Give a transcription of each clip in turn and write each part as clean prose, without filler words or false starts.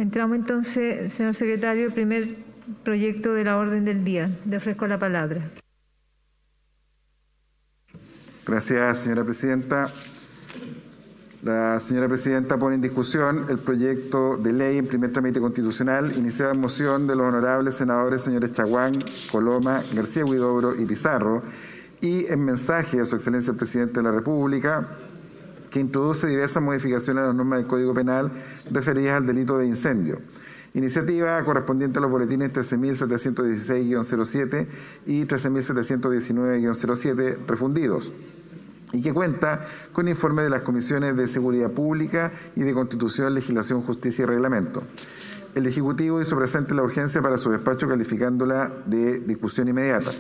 Entramos entonces, señor secretario, el primer proyecto de la orden del día. Le ofrezco la palabra. Gracias, señora presidenta. La señora presidenta pone en discusión el proyecto de ley en primer trámite constitucional iniciado en moción de los honorables senadores señores Chaguán, Coloma, García Huidobro y Pizarro, y en mensaje a su excelencia el presidente de la República, que introduce diversas modificaciones a las normas del Código Penal referidas al delito de incendio. Iniciativa correspondiente a los boletines 13.716-07 y 13.719-07 refundidos, y que cuenta con informe de las comisiones de Seguridad Pública y de Constitución, Legislación, Justicia y Reglamento. El Ejecutivo hizo presente la urgencia para su despacho, calificándola de discusión inmediata.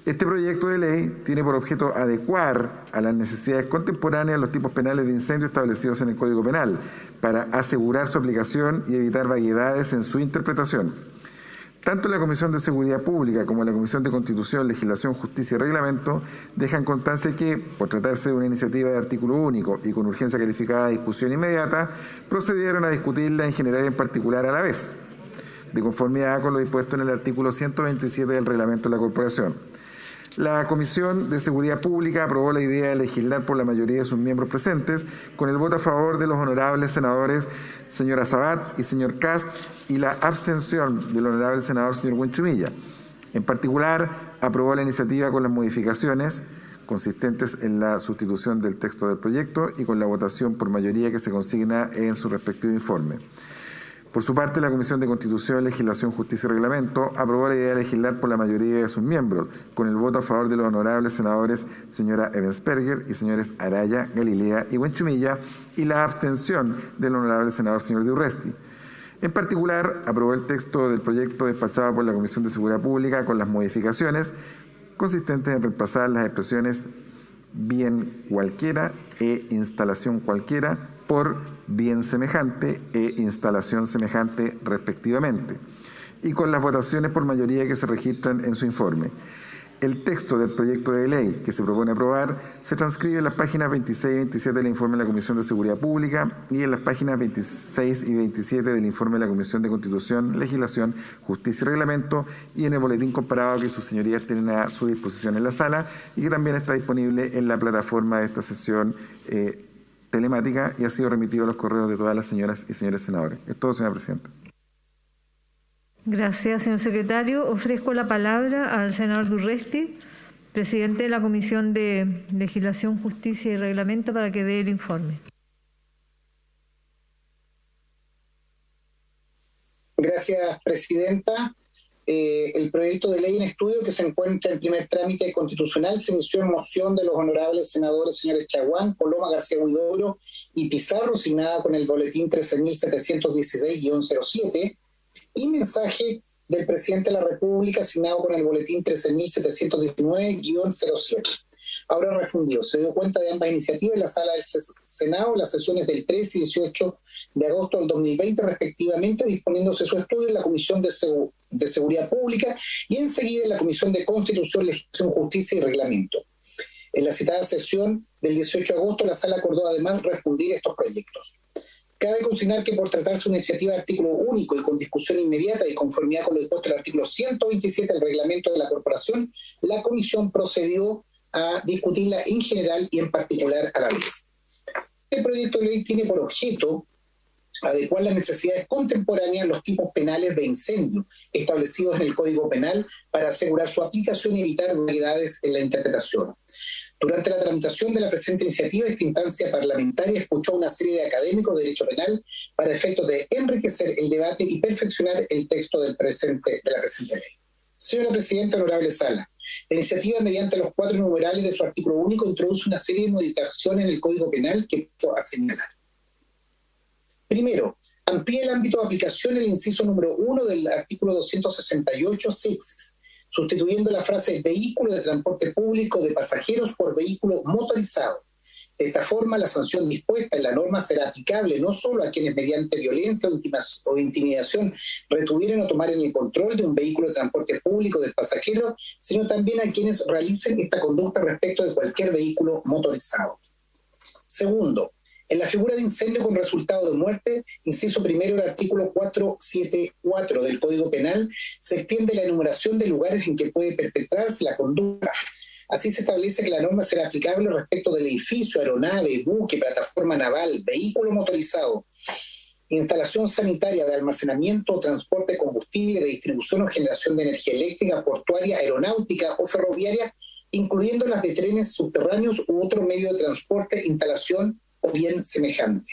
Este proyecto de ley tiene por objeto adecuar a las necesidades contemporáneas los tipos penales de incendio establecidos en el Código Penal, para asegurar su aplicación y evitar vaguedades en su interpretación. Tanto la Comisión de Seguridad Pública como la Comisión de Constitución, Legislación, Justicia y Reglamento dejan constancia que, por tratarse de una iniciativa de artículo único y con urgencia calificada de discusión inmediata, procedieron a discutirla en general y en particular a la vez, de conformidad con lo dispuesto en el artículo 127 del Reglamento de la Corporación. La Comisión de Seguridad Pública aprobó la idea de legislar por la mayoría de sus miembros presentes, con el voto a favor de los honorables senadores señora Sabat y señor Cast, y la abstención del honorable senador señor Buenchumilla. En particular, aprobó la iniciativa con las modificaciones consistentes en la sustitución del texto del proyecto y con la votación por mayoría que se consigna en su respectivo informe. Por su parte, la Comisión de Constitución, Legislación, Justicia y Reglamento aprobó la idea de legislar por la mayoría de sus miembros, con el voto a favor de los honorables senadores señora Ebensperger y señores Araya, Galilea y Buenchumilla, y la abstención del honorable senador señor de Urresti. En particular, aprobó el texto del proyecto despachado por la Comisión de Seguridad Pública con las modificaciones consistentes en reemplazar las expresiones bien cualquiera e instalación cualquiera por bien semejante e instalación semejante respectivamente, y con las votaciones por mayoría que se registran en su informe. El texto del proyecto de ley que se propone aprobar se transcribe en las páginas 26 y 27 del informe de la Comisión de Seguridad Pública y en las páginas 26 y 27 del informe de la Comisión de Constitución, Legislación, Justicia y Reglamento, y en el boletín comparado que sus señorías tienen a su disposición en la sala y que también está disponible en la plataforma de esta sesión telemática, y ha sido remitido a los correos de todas las señoras y señores senadores. Es todo, señora presidenta. Gracias, señor secretario. Ofrezco la palabra al senador Durresti, presidente de la Comisión de Legislación, Justicia y Reglamento, para que dé el informe. Gracias, presidenta. El proyecto de ley en estudio, que se encuentra en primer trámite constitucional, se inició en moción de los honorables senadores señores Chaguán, Coloma, García Huidobro y Pizarro, signada con el boletín 13.716-07, y mensaje del presidente de la República, asignado con el boletín 13.719-07. Ahora refundido. Se dio cuenta de ambas iniciativas en la sala del Senado en las sesiones del 3 y 18 de agosto del 2020, respectivamente, disponiéndose su estudio en la Comisión de Seguridad Pública y enseguida en la Comisión de Constitución, Legislación, Justicia y Reglamento. En la citada sesión del 18 de agosto, la sala acordó además refundir estos proyectos. Cabe consignar que, por tratarse de una iniciativa de artículo único y con discusión inmediata y conformidad con lo dispuesto en el artículo 127 del reglamento de la Corporación, la Comisión procedió a discutirla en general y en particular a la vez. Este proyecto de ley tiene por objeto adecuar las necesidades contemporáneas a los tipos penales de incendio establecidos en el Código Penal para asegurar su aplicación y evitar vaguedades en la interpretación. Durante la tramitación de la presente iniciativa, esta instancia parlamentaria escuchó a una serie de académicos de derecho penal para efectos de enriquecer el debate y perfeccionar el texto de la presente ley. Señora Presidenta, honorable sala, la iniciativa, mediante los 4 numerales de su artículo único, introduce una serie de modificaciones en el Código Penal que puedo señalar. Primero, amplía el ámbito de aplicación el inciso número 1 del artículo 268 sexes, sustituyendo la frase vehículo de transporte público de pasajeros por vehículo motorizado. De esta forma, la sanción dispuesta en la norma será aplicable no solo a quienes mediante violencia o intimidación retuvieran o tomaren el control de un vehículo de transporte público de pasajeros, sino también a quienes realicen esta conducta respecto de cualquier vehículo motorizado. Segundo, En la figura de incendio con resultado de muerte, inciso primero del artículo 474 del Código Penal, se extiende la enumeración de lugares en que puede perpetrarse la conducta. Así se establece que la norma será aplicable respecto del edificio, aeronave, buque, plataforma naval, vehículo motorizado, instalación sanitaria de almacenamiento o transporte de combustible, de distribución o generación de energía eléctrica, portuaria, aeronáutica o ferroviaria, incluyendo las de trenes subterráneos u otro medio de transporte, instalación o bien semejante.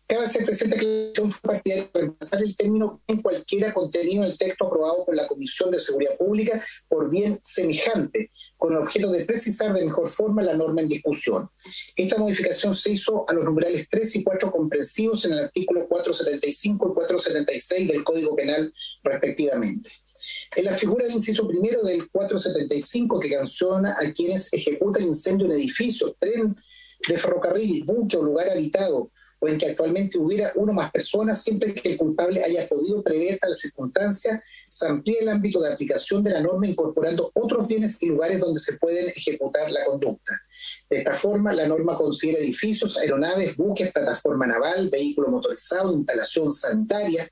Cabe hacer presente que la elección fue partidaria de reemplazar el término en cualquiera contenido en el texto aprobado por la Comisión de Seguridad Pública por bien semejante, con el objeto de precisar de mejor forma la norma en discusión. Esta modificación se hizo a los numerales 3 y 4 comprensivos en el artículo 475 y 476 del Código Penal, respectivamente. En la figura del inciso primero del 475, que sanciona a quienes ejecutan incendio en edificios, tren de ferrocarril, buque o lugar habitado, o en que actualmente hubiera uno o más personas, siempre que el culpable haya podido prever tal circunstancia, se amplía el ámbito de aplicación de la norma incorporando otros bienes y lugares donde se pueden ejecutar la conducta. De esta forma, la norma considera edificios, aeronaves, buques, plataforma naval, vehículo motorizado, instalación sanitaria,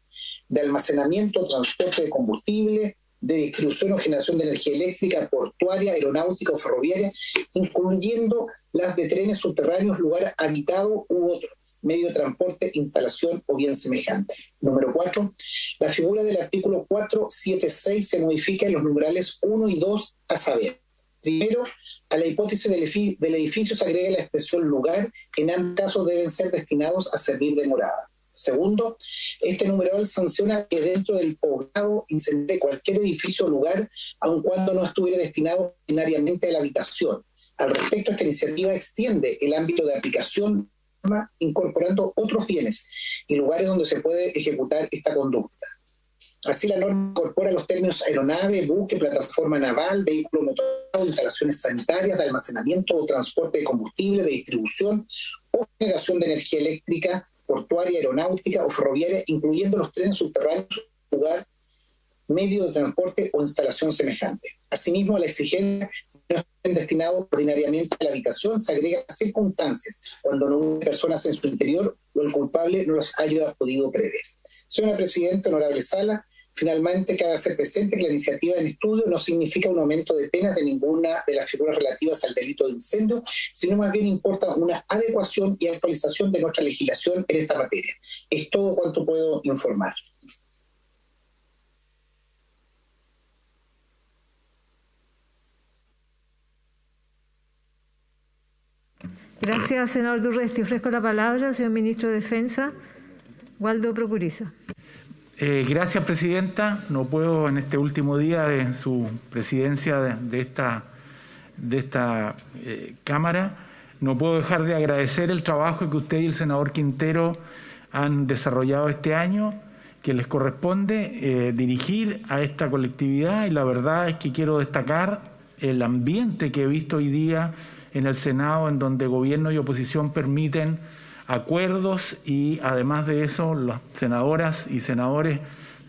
de almacenamiento, transporte de combustible, de distribución o generación de energía eléctrica, portuaria, aeronáutica o ferroviaria, incluyendo las de trenes subterráneos, lugar habitado u otro medio de transporte, instalación o bien semejante. Número 4. La figura del artículo 476 se modifica en los numerales 1 y 2, a saber. Primero, a la hipótesis del edificio se agrega la expresión lugar, en ambos casos deben ser destinados a servir de morada. Segundo, este numeral sanciona que dentro del poblado incendiare cualquier edificio o lugar, aun cuando no estuviera destinado ordinariamente a la habitación. Al respecto, esta iniciativa extiende el ámbito de aplicación incorporando otros bienes y lugares donde se puede ejecutar esta conducta. Así la norma incorpora los términos aeronave, buque, plataforma naval, vehículo motorizado, instalaciones sanitarias de almacenamiento o transporte de combustible, de distribución o generación de energía eléctrica, portuaria, aeronáutica o ferroviaria, incluyendo los trenes subterráneos, lugar, medio de transporte o instalación semejante. Asimismo, la exigencia no estén destinados ordinariamente a la habitación, se agregan circunstancias cuando no hubo personas en su interior o el culpable no los haya podido prever. Señora Presidenta, honorable Sala, finalmente cabe hacer presente que la iniciativa en estudio no significa un aumento de penas de ninguna de las figuras relativas al delito de incendio, sino más bien importa una adecuación y actualización de nuestra legislación en esta materia. Es todo cuanto puedo informar. Gracias, senador Durresti. Ofrezco la palabra al señor ministro de Defensa, Waldo Procuriza. Gracias, presidenta. No puedo, en este último día de su presidencia de esta Cámara, no puedo dejar de agradecer el trabajo que usted y el senador Quintero han desarrollado este año, que les corresponde dirigir a esta colectividad, y la verdad es que quiero destacar el ambiente que he visto hoy día en el Senado, en donde gobierno y oposición permiten acuerdos, y además de eso las senadoras y senadores,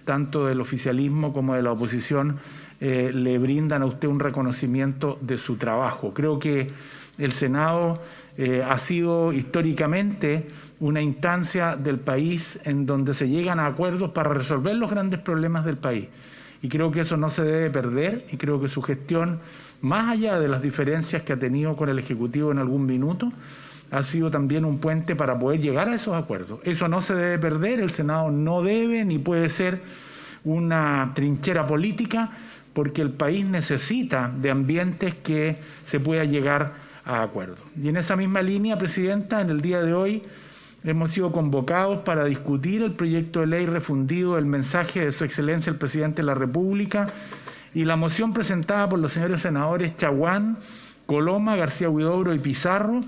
tanto del oficialismo como de la oposición, le brindan a usted un reconocimiento de su trabajo. Creo que el Senado ha sido históricamente una instancia del país en donde se llegan a acuerdos para resolver los grandes problemas del país. Y creo que eso no se debe perder, y creo que su gestión, más allá de las diferencias que ha tenido con el Ejecutivo en algún minuto, ha sido también un puente para poder llegar a esos acuerdos. Eso no se debe perder, el Senado no debe ni puede ser una trinchera política, porque el país necesita de ambientes que se pueda llegar a acuerdos. Y en esa misma línea, presidenta, en el día de hoy hemos sido convocados para discutir el proyecto de ley refundido del mensaje de Su Excelencia el Presidente de la República y la moción presentada por los señores senadores Chaguán, Coloma, García Huidobro y Pizarro,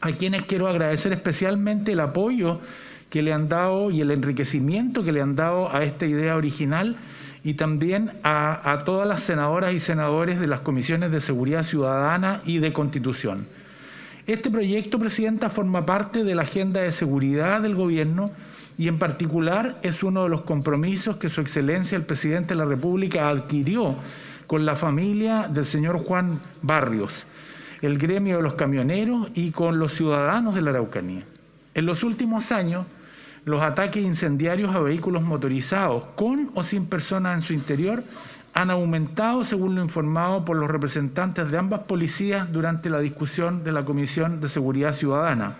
a quienes quiero agradecer especialmente el apoyo que le han dado y el enriquecimiento que le han dado a esta idea original, y también a todas las senadoras y senadores de las comisiones de Seguridad Ciudadana y de Constitución. Este proyecto, presidenta, forma parte de la agenda de seguridad del gobierno y en particular es uno de los compromisos que Su Excelencia el Presidente de la República adquirió con la familia del señor Juan Barrios. el gremio de los camioneros y con los ciudadanos de la Araucanía. En los últimos años, los ataques incendiarios a vehículos motorizados con o sin personas en su interior han aumentado, según lo informado por los representantes de ambas policías durante la discusión de la Comisión de Seguridad Ciudadana.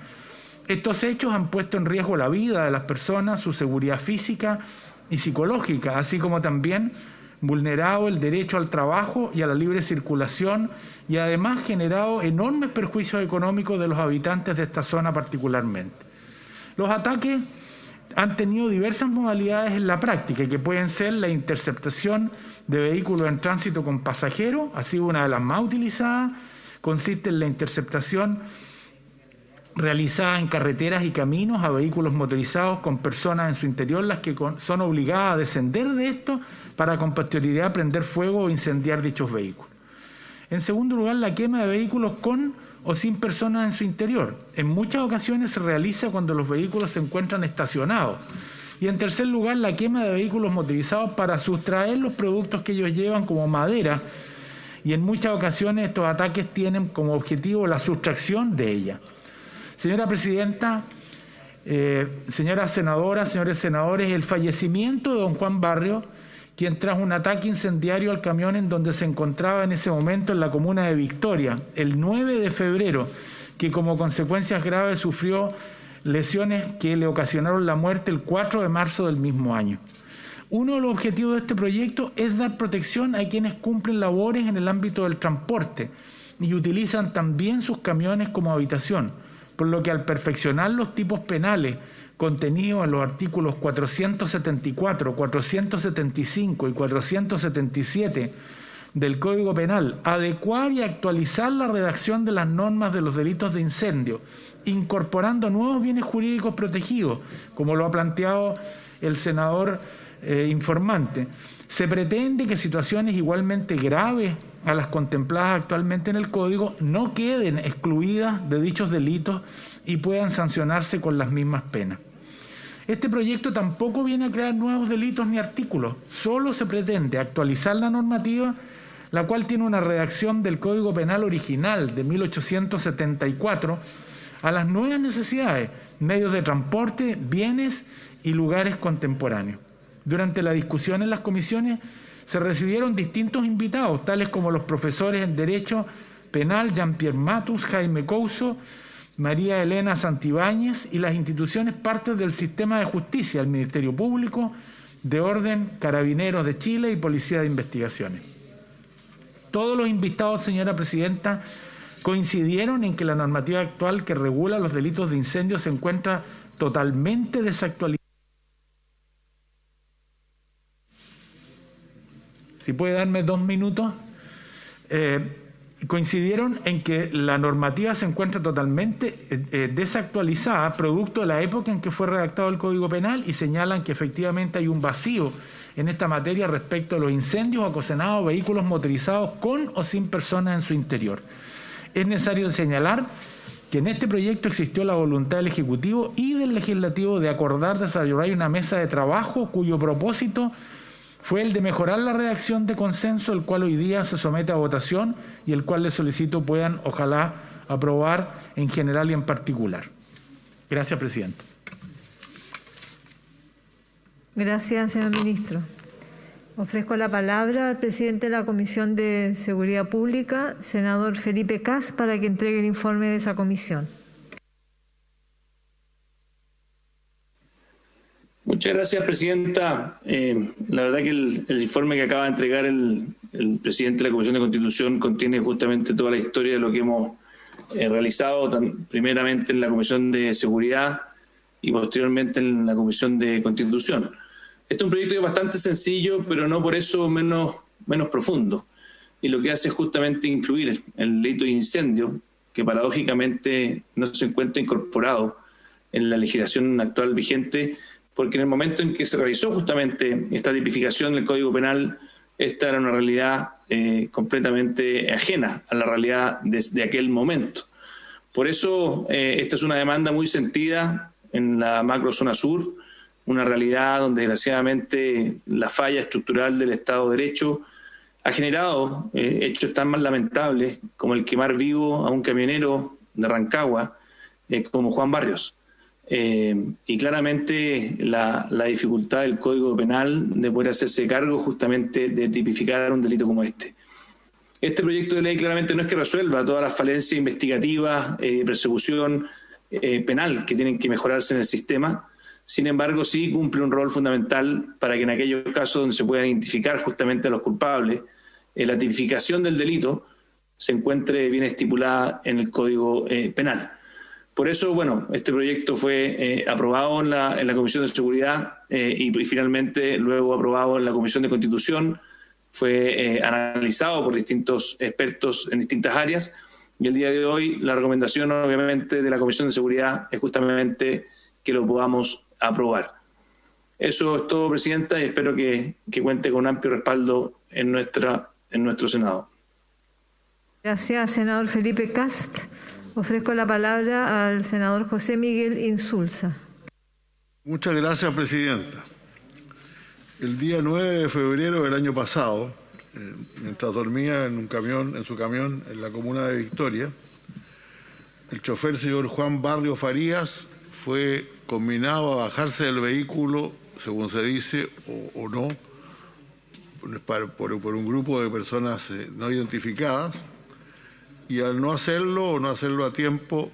Estos hechos han puesto en riesgo la vida de las personas, su seguridad física y psicológica, así como también vulnerado el derecho al trabajo y a la libre circulación y además generado enormes perjuicios económicos de los habitantes de esta zona particularmente. Los ataques han tenido diversas modalidades en la práctica, que pueden ser la interceptación de vehículos en tránsito con pasajeros, ha sido una de las más utilizadas, consiste en la interceptación realizada en carreteras y caminos a vehículos motorizados con personas en su interior, las que son obligadas a descender de esto para con posterioridad prender fuego o incendiar dichos vehículos. En segundo lugar, la quema de vehículos con o sin personas en su interior. En muchas ocasiones se realiza cuando los vehículos se encuentran estacionados. Y en tercer lugar, la quema de vehículos motorizados para sustraer los productos que ellos llevan como madera, y en muchas ocasiones estos ataques tienen como objetivo la sustracción de ella. Señora Presidenta, señoras senadoras, señores senadores, el fallecimiento de don Juan Barrios, quien tras un ataque incendiario al camión en donde se encontraba en ese momento en la comuna de Victoria, el 9 de febrero, que como consecuencias graves sufrió lesiones que le ocasionaron la muerte el 4 de marzo del mismo año. Uno de los objetivos de este proyecto es dar protección a quienes cumplen labores en el ámbito del transporte y utilizan también sus camiones como habitación, por lo que al perfeccionar los tipos penales contenidos en los artículos 474, 475 y 477 del Código Penal, adecuar y actualizar la redacción de las normas de los delitos de incendio, incorporando nuevos bienes jurídicos protegidos, como lo ha planteado el senador informante. Se pretende que situaciones igualmente graves a las contempladas actualmente en el Código no queden excluidas de dichos delitos y puedan sancionarse con las mismas penas. Este proyecto tampoco viene a crear nuevos delitos ni artículos, solo se pretende actualizar la normativa, la cual tiene una redacción del Código Penal original de 1874 a las nuevas necesidades, medios de transporte, bienes y lugares contemporáneos. Durante la discusión en las comisiones se recibieron distintos invitados, tales como los profesores en Derecho Penal Jean-Pierre Matus, Jaime Couso, María Elena Santibáñez y las instituciones partes del sistema de justicia, el Ministerio Público, de Orden, Carabineros de Chile y Policía de Investigaciones. Todos los invitados, señora Presidenta, coincidieron en que la normativa actual que regula los delitos de incendio se encuentra totalmente desactualizada. Si puede darme 2 minutos. Coincidieron en que la normativa se encuentra totalmente desactualizada, producto de la época en que fue redactado el Código Penal, y señalan que efectivamente hay un vacío en esta materia respecto a los incendios ocasionados a vehículos motorizados con o sin personas en su interior. Es necesario señalar que en este proyecto existió la voluntad del Ejecutivo y del Legislativo de acordar desarrollar una mesa de trabajo cuyo propósito fue el de mejorar la redacción de consenso, el cual hoy día se somete a votación y el cual les solicito puedan, ojalá, aprobar en general y en particular. Gracias, Presidenta. Gracias, señor ministro. Ofrezco la palabra al presidente de la Comisión de Seguridad Pública, senador Felipe Kast, para que entregue el informe de esa comisión. Muchas gracias, Presidenta. La verdad que el informe que acaba de entregar el presidente de la Comisión de Constitución contiene justamente toda la historia de lo que hemos realizado, primeramente en la Comisión de Seguridad y posteriormente en la Comisión de Constitución. Este es un proyecto que es bastante sencillo, pero no por eso menos profundo. Y lo que hace es justamente incluir el delito de incendio, que paradójicamente no se encuentra incorporado en la legislación actual vigente, porque en el momento en que se realizó justamente esta tipificación del Código Penal, esta era una realidad completamente ajena a la realidad de aquel momento. Por eso esta es una demanda muy sentida en la macrozona sur, una realidad donde desgraciadamente la falla estructural del Estado de Derecho ha generado hechos tan más lamentables como el quemar vivo a un camionero de Rancagua, como Juan Barrios. Y claramente la dificultad del Código Penal de poder hacerse cargo justamente de tipificar un delito como este. Este proyecto de ley claramente no es que resuelva todas las falencias investigativas, persecución penal que tienen que mejorarse en el sistema. Sin embargo, sí cumple un rol fundamental para que en aquellos casos donde se puedan identificar justamente a los culpables, la tipificación del delito se encuentre bien estipulada en el Código Penal. Por eso, bueno, este proyecto fue aprobado en la Comisión de Seguridad y finalmente luego aprobado en la Comisión de Constitución, fue analizado por distintos expertos en distintas áreas y el día de hoy la recomendación obviamente de la Comisión de Seguridad es justamente que lo podamos aprobar. Eso es todo, Presidenta, y espero que cuente con un amplio respaldo en nuestro Senado. Gracias, senador Felipe Cast. Ofrezco la palabra al senador José Miguel Insulza. Muchas gracias, Presidenta. El día 9 de febrero del año pasado, mientras dormía en su camión en la comuna de Victoria, el chofer señor Juan Barrios Farías fue conminado a bajarse del vehículo, según se dice, o no, por un grupo de personas no identificadas, y al no hacerlo o no hacerlo a tiempo,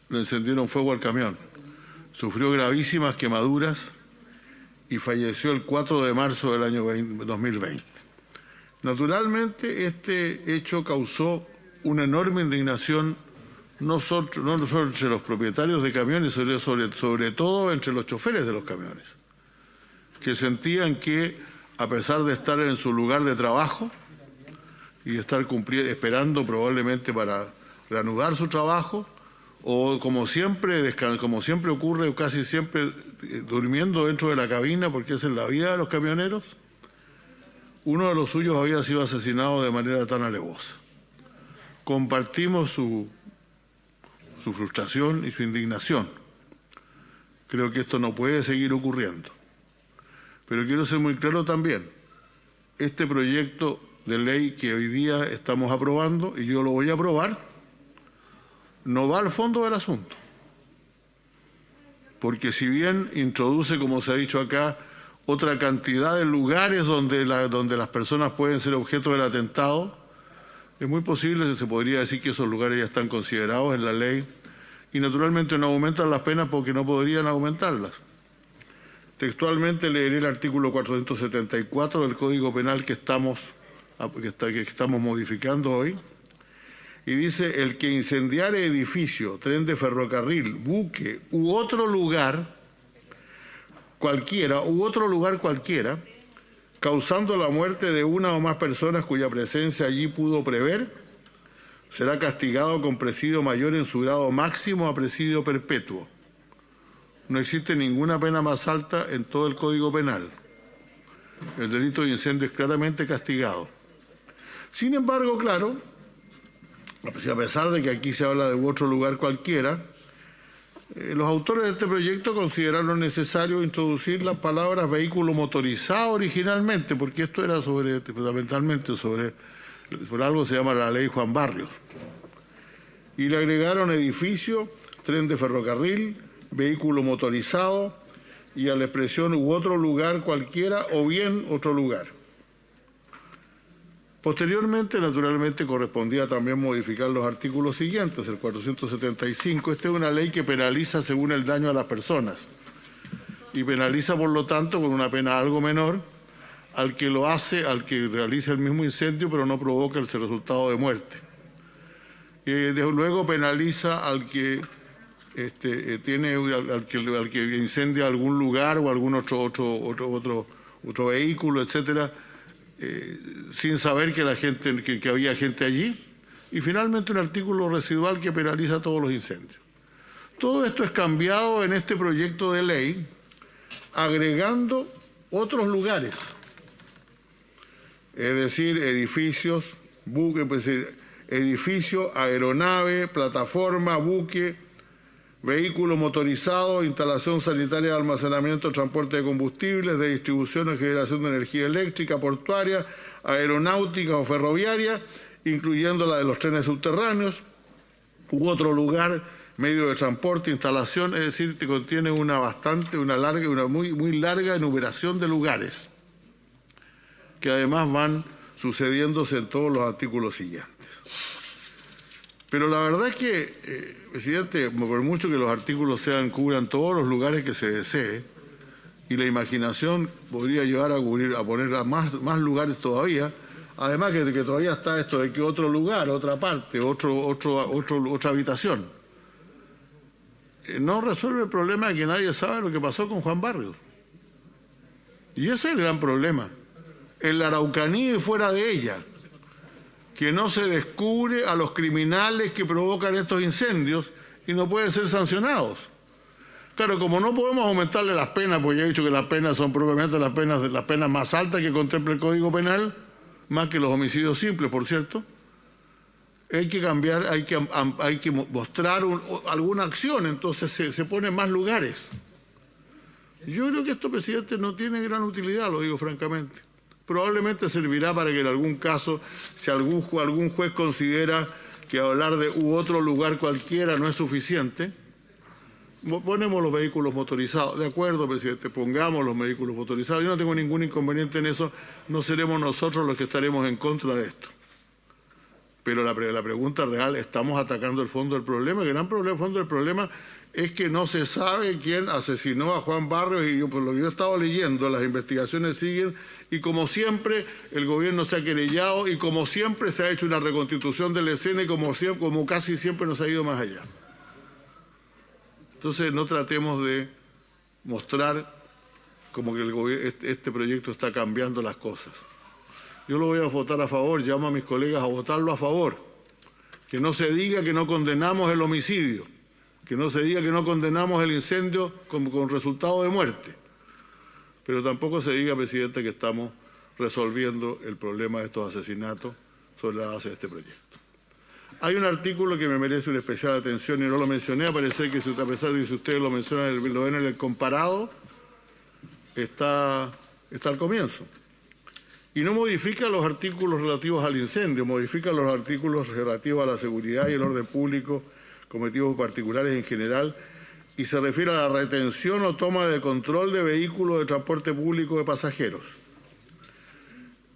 le encendieron fuego al camión. Sufrió gravísimas quemaduras y falleció el 4 de marzo del año 2020. Naturalmente, este hecho causó una enorme indignación no solo entre los propietarios de camiones, sobre todo entre los choferes de los camiones, que sentían que, a pesar de estar en su lugar de trabajo y de estar esperando probablemente para reanudar su trabajo, o como siempre ocurre, casi siempre durmiendo dentro de la cabina, porque esa es la vida de los camioneros, uno de los suyos había sido asesinado de manera tan alevosa. Compartimos su frustración y su indignación. Creo que esto no puede seguir ocurriendo. Pero quiero ser muy claro también, este proyecto de ley que hoy día estamos aprobando, y yo lo voy a aprobar, no va al fondo del asunto. Porque si bien introduce, como se ha dicho acá, otra cantidad de lugares donde las personas pueden ser objeto del atentado, es muy posible que se podría decir que esos lugares ya están considerados en la ley y naturalmente no aumentan las penas porque no podrían aumentarlas. Textualmente leeré el artículo 474 del Código Penal que estamos modificando hoy, y dice: el que incendiare edificio, tren de ferrocarril, buque u otro lugar cualquiera, causando la muerte de una o más personas cuya presencia allí pudo prever, será castigado con presidio mayor en su grado máximo a presidio perpetuo. No existe ninguna pena más alta en todo el Código Penal. El delito de incendio es claramente castigado. Sin embargo, claro, a pesar de que aquí se habla de otro lugar cualquiera, los autores de este proyecto consideraron necesario introducir las palabras vehículo motorizado originalmente, porque esto era fundamentalmente por algo se llama la ley Juan Barrios. Y le agregaron edificio, tren de ferrocarril, vehículo motorizado y a la expresión u otro lugar cualquiera o bien otro lugar. Posteriormente, naturalmente, correspondía también modificar los artículos siguientes, el 475. Esta es una ley que penaliza según el daño a las personas y penaliza, por lo tanto, con una pena algo menor al que lo hace, al que realiza el mismo incendio, pero no provoca el resultado de muerte. Luego penaliza al que al que incendia algún lugar o algún otro vehículo, etcétera, sin saber que había gente allí, y finalmente un artículo residual que penaliza todos los incendios. Todo esto es cambiado en este proyecto de ley, agregando otros lugares, es decir, edificios, buque, edificio, aeronave, plataforma, buque, vehículo motorizado, instalación sanitaria de almacenamiento, transporte de combustibles, de distribución y generación de energía eléctrica, portuaria, aeronáutica o ferroviaria, incluyendo la de los trenes subterráneos, u otro lugar, medio de transporte, instalación, es decir, te contiene una muy larga enumeración de lugares, que además van sucediéndose en todos los artículos siguientes. Pero la verdad es que, presidente, por mucho que los artículos cubran todos los lugares que se desee, y la imaginación podría llevar a poner a más lugares todavía, además que todavía está esto de que otro lugar, otra parte, otra habitación, no resuelve el problema de que nadie sabe lo que pasó con Juan Barrios. Y ese es el gran problema. En la Araucanía y fuera de ella, que no se descubre a los criminales que provocan estos incendios y no pueden ser sancionados. Claro, como no podemos aumentarle las penas, porque ya he dicho que las penas son propiamente las penas más altas que contempla el Código Penal, más que los homicidios simples, por cierto, hay que cambiar, hay que mostrar alguna acción, entonces se ponen más lugares. Yo creo que esto, presidente, no tiene gran utilidad, lo digo francamente. Probablemente servirá para que en algún caso, si algún juez considera que hablar de otro lugar cualquiera no es suficiente, ponemos los vehículos motorizados. De acuerdo, presidente, pongamos los vehículos motorizados. Yo no tengo ningún inconveniente en eso, no seremos nosotros los que estaremos en contra de esto. Pero la pregunta real, ¿estamos atacando el fondo del problema? El gran fondo del problema es que no se sabe quién asesinó a Juan Barrios, y por lo que yo he estado leyendo, las investigaciones siguen, y como siempre el gobierno se ha querellado, y como siempre se ha hecho una reconstitución de la escena, y como casi siempre nos ha ido más allá. Entonces no tratemos de mostrar como que este proyecto está cambiando las cosas. Yo lo voy a votar a favor, llamo a mis colegas a votarlo a favor. Que no se diga que no condenamos el homicidio, que no se diga que no condenamos el incendio con resultado de muerte. Pero tampoco se diga, presidente, que estamos resolviendo el problema de estos asesinatos sobre la base de este proyecto. Hay un artículo que me merece una especial atención y no lo mencioné, a pesar de que si ustedes lo mencionan, lo ven en el comparado, está al comienzo. Y no modifica los artículos relativos al incendio, modifica los artículos relativos a la seguridad y el orden público cometidos particulares en general, y se refiere a la retención o toma de control de vehículos de transporte público de pasajeros.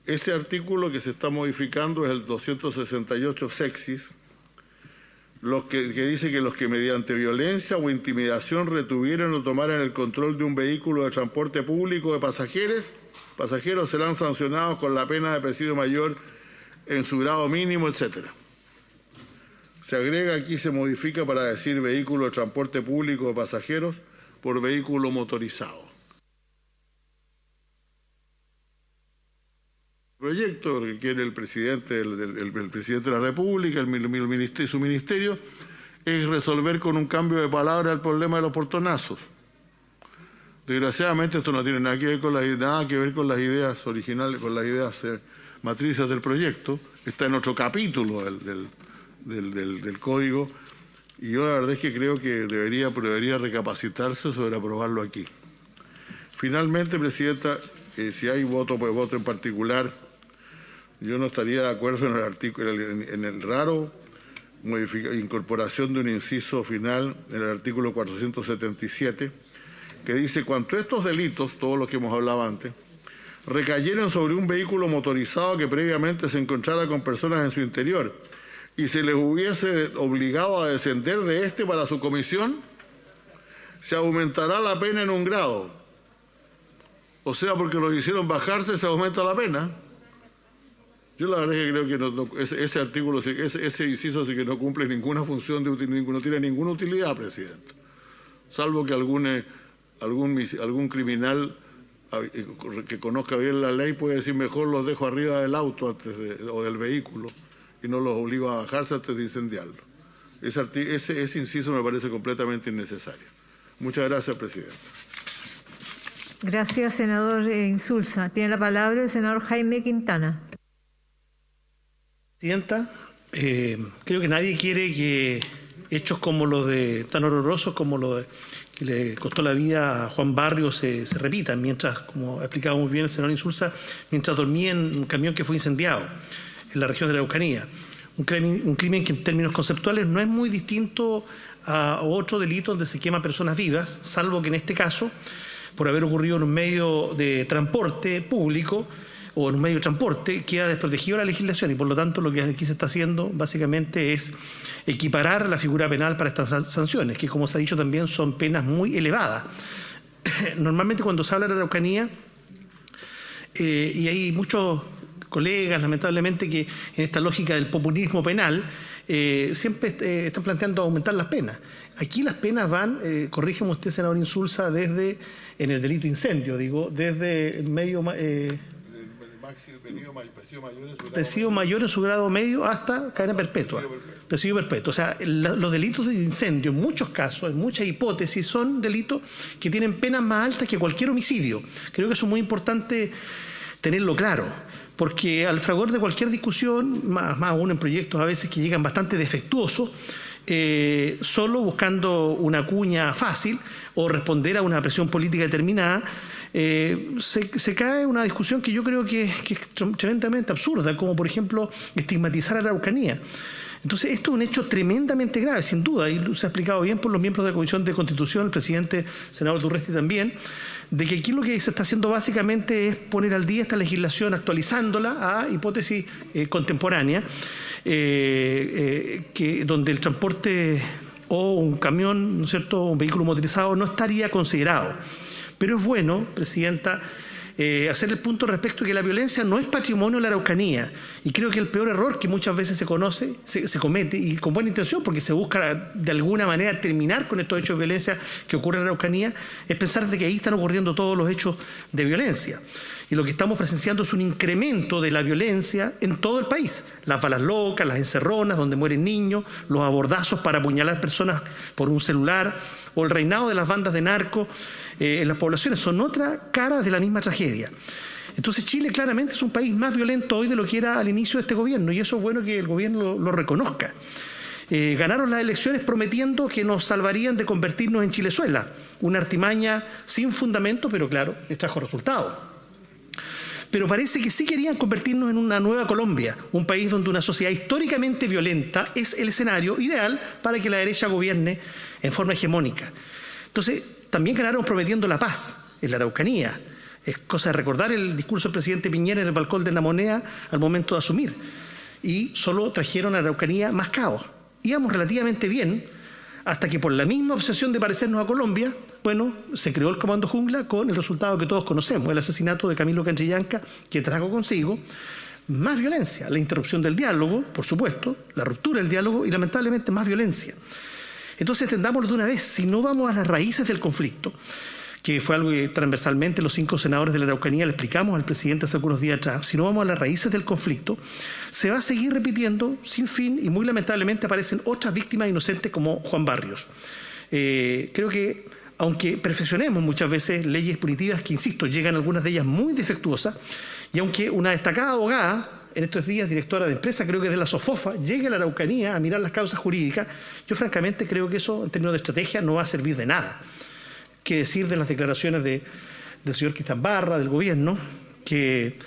Ese artículo que se está modificando es el 268 sexis, que dice que los que mediante violencia o intimidación retuvieran o tomaran el control de un vehículo de transporte público de pasajeros serán sancionados con la pena de presidio mayor en su grado mínimo, etcétera. Se agrega aquí, se modifica para decir vehículo de transporte público de pasajeros por vehículo motorizado. El proyecto que quiere el presidente, el presidente de la República, su ministerio, es resolver con un cambio de palabra el problema de los portonazos. Desgraciadamente esto no tiene nada que ver con las ideas originales, con las ideas matrices del proyecto. Está en otro capítulo del código, y yo la verdad es que creo que debería recapacitarse sobre aprobarlo aquí. Finalmente, presidenta, si hay voto, pues voto en particular. Yo no estaría de acuerdo en el artículo, en el raro incorporación de un inciso final en el artículo 477, que dice: cuanto estos delitos, todos los que hemos hablado antes, recayeron sobre un vehículo motorizado que previamente se encontrara con personas en su interior y se les hubiese obligado a descender de este para su comisión, se aumentará la pena en un grado. O sea, porque los hicieron bajarse, se aumenta la pena. Yo la verdad es que creo que ese artículo, ese inciso sí que no cumple ninguna función, no tiene ninguna utilidad, presidente. Salvo que algún criminal que conozca bien la ley puede decir: mejor los dejo arriba del auto o del vehículo y no los obligo a bajarse antes de incendiarlo. Ese inciso me parece completamente innecesario. Muchas gracias, presidente. Gracias, senador Insulza. Tiene la palabra el senador Jaime Quintana. Presidenta, creo que nadie quiere que hechos como los de tan horrorosos como lo de que le costó la vida a Juan Barrios se repitan, mientras, como ha explicado muy bien el senador Insulza, mientras dormía en un camión que fue incendiado en la región de la Araucanía. Un crimen que en términos conceptuales no es muy distinto a otro delito donde se quema personas vivas, salvo que en este caso, por haber ocurrido en un medio de transporte público o en un medio de transporte, queda desprotegido la legislación y por lo tanto lo que aquí se está haciendo básicamente es equiparar la figura penal para estas sanciones, que como se ha dicho también son penas muy elevadas. Normalmente cuando se habla de la Araucanía, y hay muchos colegas, lamentablemente, que en esta lógica del populismo penal siempre están planteando aumentar las penas. Aquí las penas van, corrígeme usted, senador Insulza, desde, en el delito incendio, digo, desde el medio... presidio mayor en su grado medio hasta cadena perpetua. Presidio perpetuo. O sea, los delitos de incendio, en muchos casos, en muchas hipótesis, son delitos que tienen penas más altas que cualquier homicidio. Creo que eso es muy importante tenerlo claro, porque al fragor de cualquier discusión, más aún en proyectos a veces que llegan bastante defectuosos, solo buscando una cuña fácil o responder a una presión política determinada, se cae una discusión que yo creo que es tremendamente absurda, como por ejemplo estigmatizar a la Araucanía. Entonces, esto es un hecho tremendamente grave, sin duda, y se ha explicado bien por los miembros de la Comisión de Constitución, el presidente, senador Durresti también, de que aquí lo que se está haciendo básicamente es poner al día esta legislación, actualizándola a hipótesis contemporáneas, donde el transporte o un camión, ¿no es cierto?, un vehículo motorizado no estaría considerado. Pero es bueno, Presidenta, hacer el punto respecto de que la violencia no es patrimonio de la Araucanía. Y creo que el peor error que muchas veces se comete, y con buena intención, porque se busca de alguna manera terminar con estos hechos de violencia que ocurren en la Araucanía, es pensar de que ahí están ocurriendo todos los hechos de violencia. Y lo que estamos presenciando es un incremento de la violencia en todo el país. Las balas locas, las encerronas donde mueren niños, los abordazos para apuñalar personas por un celular, o el reinado de las bandas de narcos en las poblaciones son otra cara de la misma tragedia. Entonces Chile claramente es un país más violento hoy de lo que era al inicio de este gobierno, y eso es bueno que el gobierno lo reconozca. Ganaron las elecciones prometiendo que nos salvarían de convertirnos en Chilezuela, una artimaña sin fundamento, pero claro, les trajo resultados. Pero parece que sí querían convertirnos en una nueva Colombia, un país donde una sociedad históricamente violenta es el escenario ideal para que la derecha gobierne en forma hegemónica. Entonces, también ganaron prometiendo la paz en la Araucanía. Es cosa de recordar el discurso del presidente Piñera en el balcón de La Moneda al momento de asumir. Y solo trajeron a la Araucanía más caos. Íbamos relativamente bien, hasta que por la misma obsesión de parecernos a Colombia, bueno, se creó el Comando Jungla con el resultado que todos conocemos, el asesinato de Camilo Catrillanca, que trajo consigo más violencia, la interrupción del diálogo, por supuesto, la ruptura del diálogo y lamentablemente más violencia. Entonces, entendámoslo de una vez, si no vamos a las raíces del conflicto, que fue algo que transversalmente los 5 senadores de la Araucanía le explicamos al presidente hace algunos días atrás, si no vamos a las raíces del conflicto, se va a seguir repitiendo sin fin y muy lamentablemente aparecen otras víctimas inocentes como Juan Barrios. Creo que, aunque perfeccionemos muchas veces leyes punitivas que, insisto, llegan algunas de ellas muy defectuosas, y aunque una destacada abogada, en estos días directora de empresa, creo que de la SOFOFA, llegue a la Araucanía a mirar las causas jurídicas, yo francamente creo que eso, en términos de estrategia, no va a servir de nada. ¿Qué decir de las declaraciones del señor Cristian Barra, del gobierno, que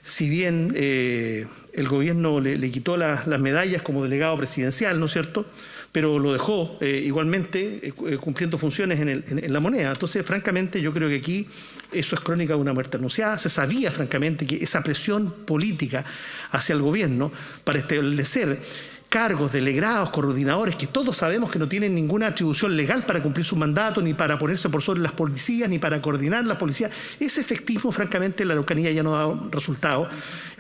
si bien el gobierno le quitó las medallas como delegado presidencial, ¿no es cierto?, pero lo dejó igualmente cumpliendo funciones en la moneda? Entonces, francamente, yo creo que aquí eso es crónica de una muerte anunciada. Se sabía, francamente, que esa presión política hacia el gobierno para establecer cargos, delegados, coordinadores, que todos sabemos que no tienen ninguna atribución legal para cumplir su mandato, ni para ponerse por sobre las policías, ni para coordinar las policías. Ese efectismo, francamente, en la Araucanía ya no ha dado resultado,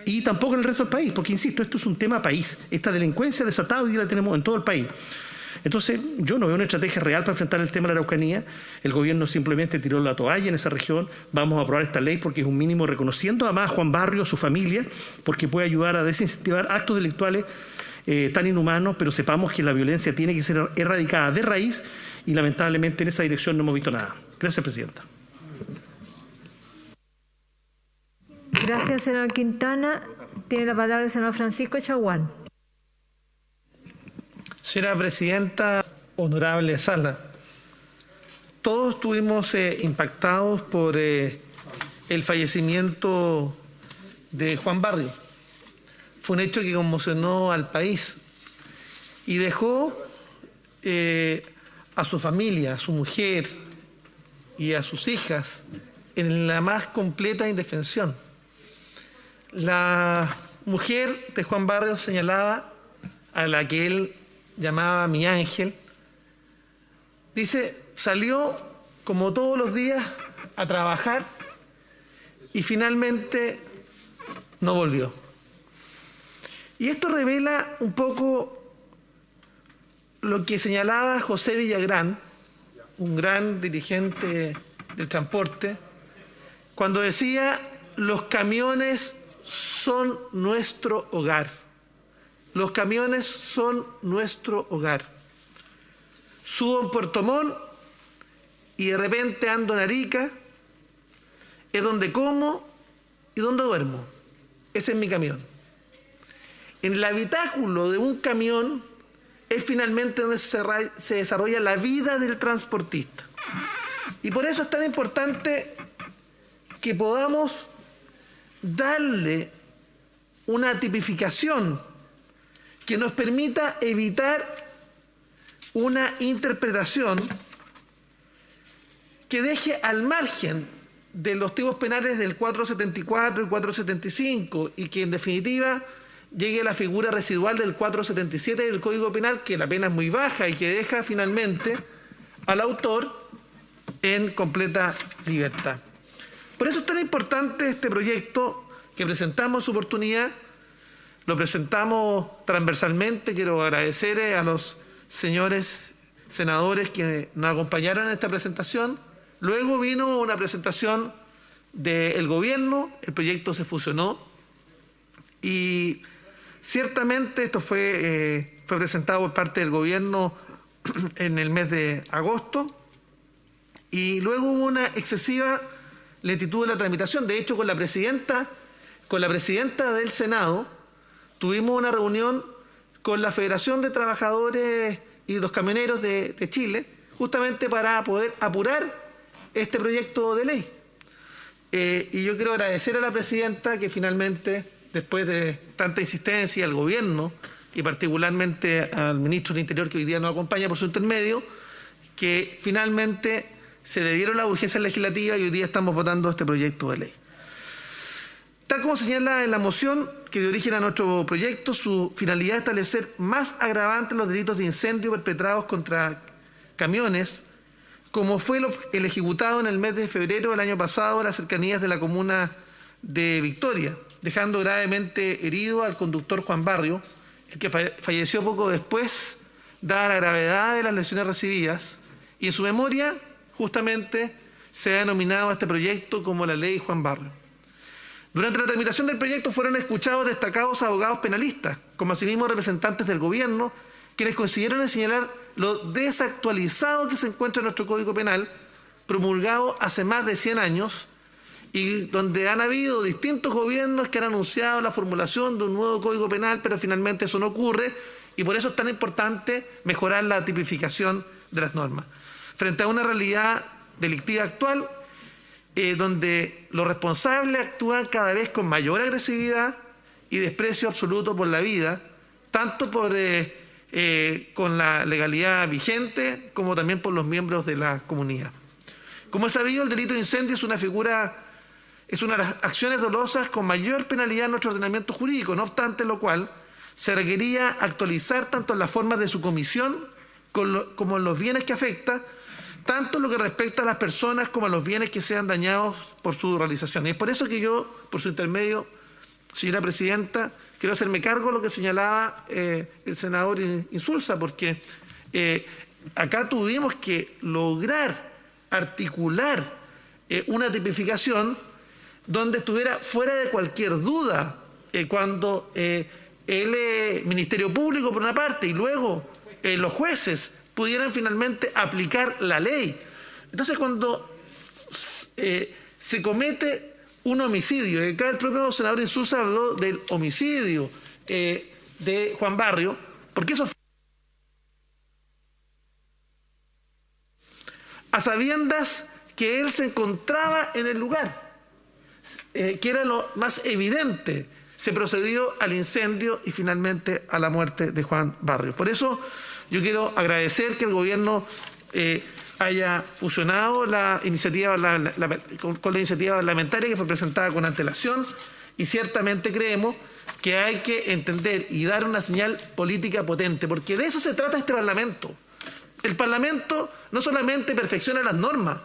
y tampoco en el resto del país, porque, insisto, esto es un tema país. Esta delincuencia desatada hoy día la tenemos en todo el país. Entonces, yo no veo una estrategia real para enfrentar el tema de la Araucanía. El gobierno simplemente tiró la toalla en esa región. Vamos a aprobar esta ley porque es un mínimo, reconociendo además a Juan Barrios, a su familia, porque puede ayudar a desincentivar actos delictuales tan inhumanos, pero sepamos que la violencia tiene que ser erradicada de raíz y lamentablemente en esa dirección no hemos visto nada. Gracias, Presidenta. Gracias, senador Quintana. Tiene la palabra el senador Francisco Chaguán. Señora Presidenta, honorable Sala, todos estuvimos impactados por el fallecimiento de Juan Barrios. Fue un hecho que conmocionó al país y dejó a su familia, a su mujer y a sus hijas en la más completa indefensión. La mujer de Juan Barrios señalaba, a la que él llamaba mi ángel, dice, salió como todos los días a trabajar y finalmente no volvió. Y esto revela un poco lo que señalaba José Villagrán, un gran dirigente del transporte, cuando decía, los camiones son nuestro hogar. Los camiones son nuestro hogar. Subo en Puerto Montt y de repente ando en Arica, es donde como y donde duermo. Ese es mi camión. En el habitáculo de un camión es finalmente donde se desarrolla la vida del transportista. Y por eso es tan importante que podamos darle una tipificación que nos permita evitar una interpretación que deje al margen de los tipos penales del 474 y 475 y que en definitiva llegue a la figura residual del 477 del Código Penal, que la pena es muy baja y que deja finalmente al autor en completa libertad. Por eso es tan importante este proyecto que presentamos en su oportunidad. Lo presentamos transversalmente. Quiero agradecer a los señores senadores que nos acompañaron en esta presentación. Luego vino una presentación del gobierno, el proyecto se fusionó y ciertamente esto fue presentado por parte del gobierno en el mes de agosto y luego hubo una excesiva lentitud de la tramitación. De hecho, con la presidenta del Senado tuvimos una reunión con la Federación de Trabajadores y los Camioneros de Chile, justamente para poder apurar este proyecto de ley. Y yo quiero agradecer a la presidenta que finalmente, después de tanta insistencia, al gobierno y particularmente al ministro del Interior, que hoy día nos acompaña por su intermedio, que finalmente se le dieron la urgencia legislativa y hoy día estamos votando este proyecto de ley. Tal como señala en la moción que dio origen a nuestro proyecto, su finalidad es establecer más agravantes los delitos de incendio perpetrados contra camiones, como fue el ejecutado en el mes de febrero del año pasado en las cercanías de la comuna de Victoria, dejando gravemente herido al conductor Juan Barrios, el que falleció poco después, dada la gravedad de las lesiones recibidas, y en su memoria justamente se ha denominado a este proyecto como la Ley Juan Barrios. Durante la tramitación del proyecto fueron escuchados destacados abogados penalistas, como asimismo representantes del gobierno, quienes coincidieron en señalar lo desactualizado que se encuentra en nuestro Código Penal, promulgado hace más de 100 años, y donde han habido distintos gobiernos que han anunciado la formulación de un nuevo Código Penal, pero finalmente eso no ocurre, y por eso es tan importante mejorar la tipificación de las normas. Frente a una realidad delictiva actual, donde los responsables actúan cada vez con mayor agresividad y desprecio absoluto por la vida, tanto con la legalidad vigente como también por los miembros de la comunidad. Como es sabido, el delito de incendio es una de las acciones dolosas con mayor penalidad en nuestro ordenamiento jurídico, no obstante lo cual se requería actualizar tanto en las formas de su comisión como en los bienes que afecta, tanto en lo que respecta a las personas como a los bienes que sean dañados por su realización. Y es por eso que yo, por su intermedio, señora presidenta, quiero hacerme cargo de lo que señalaba el senador Insulza, porque acá tuvimos que lograr articular una tipificación donde estuviera fuera de cualquier duda cuando el Ministerio Público, por una parte, y luego los jueces pudieran finalmente aplicar la ley. Entonces, cuando se comete un homicidio, y acá el propio senador Insulza habló del homicidio de Juan Barrios, porque eso a sabiendas que él se encontraba en el lugar, que era lo más evidente. Se procedió al incendio y finalmente a la muerte de Juan Barrios. Por eso yo quiero agradecer que el gobierno haya fusionado la iniciativa con la iniciativa parlamentaria que fue presentada con antelación, y ciertamente creemos que hay que entender y dar una señal política potente, porque de eso se trata este Parlamento. El Parlamento no solamente perfecciona las normas,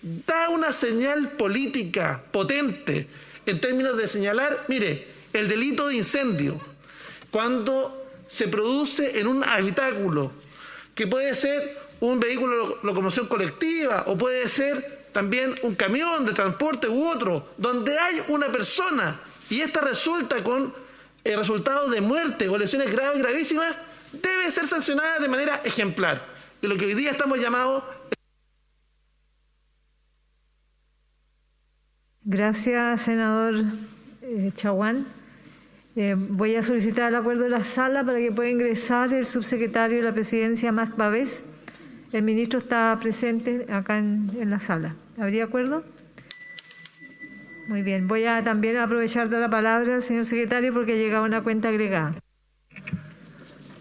da una señal política potente en términos de señalar, mire, el delito de incendio, cuando se produce en un habitáculo, que puede ser un vehículo de locomoción colectiva o puede ser también un camión de transporte u otro, donde hay una persona y esta resulta con resultados de muerte o lesiones graves, gravísimas, debe ser sancionada de manera ejemplar. Y lo que hoy día estamos llamados... Gracias, senador Chaguán. Voy a solicitar el acuerdo de la sala para que pueda ingresar el subsecretario de la Presidencia, Max Babés. El ministro está presente acá en la sala. ¿Habría acuerdo? Muy bien. Voy a también aprovechar de la palabra al señor secretario porque ha llegado una cuenta agregada.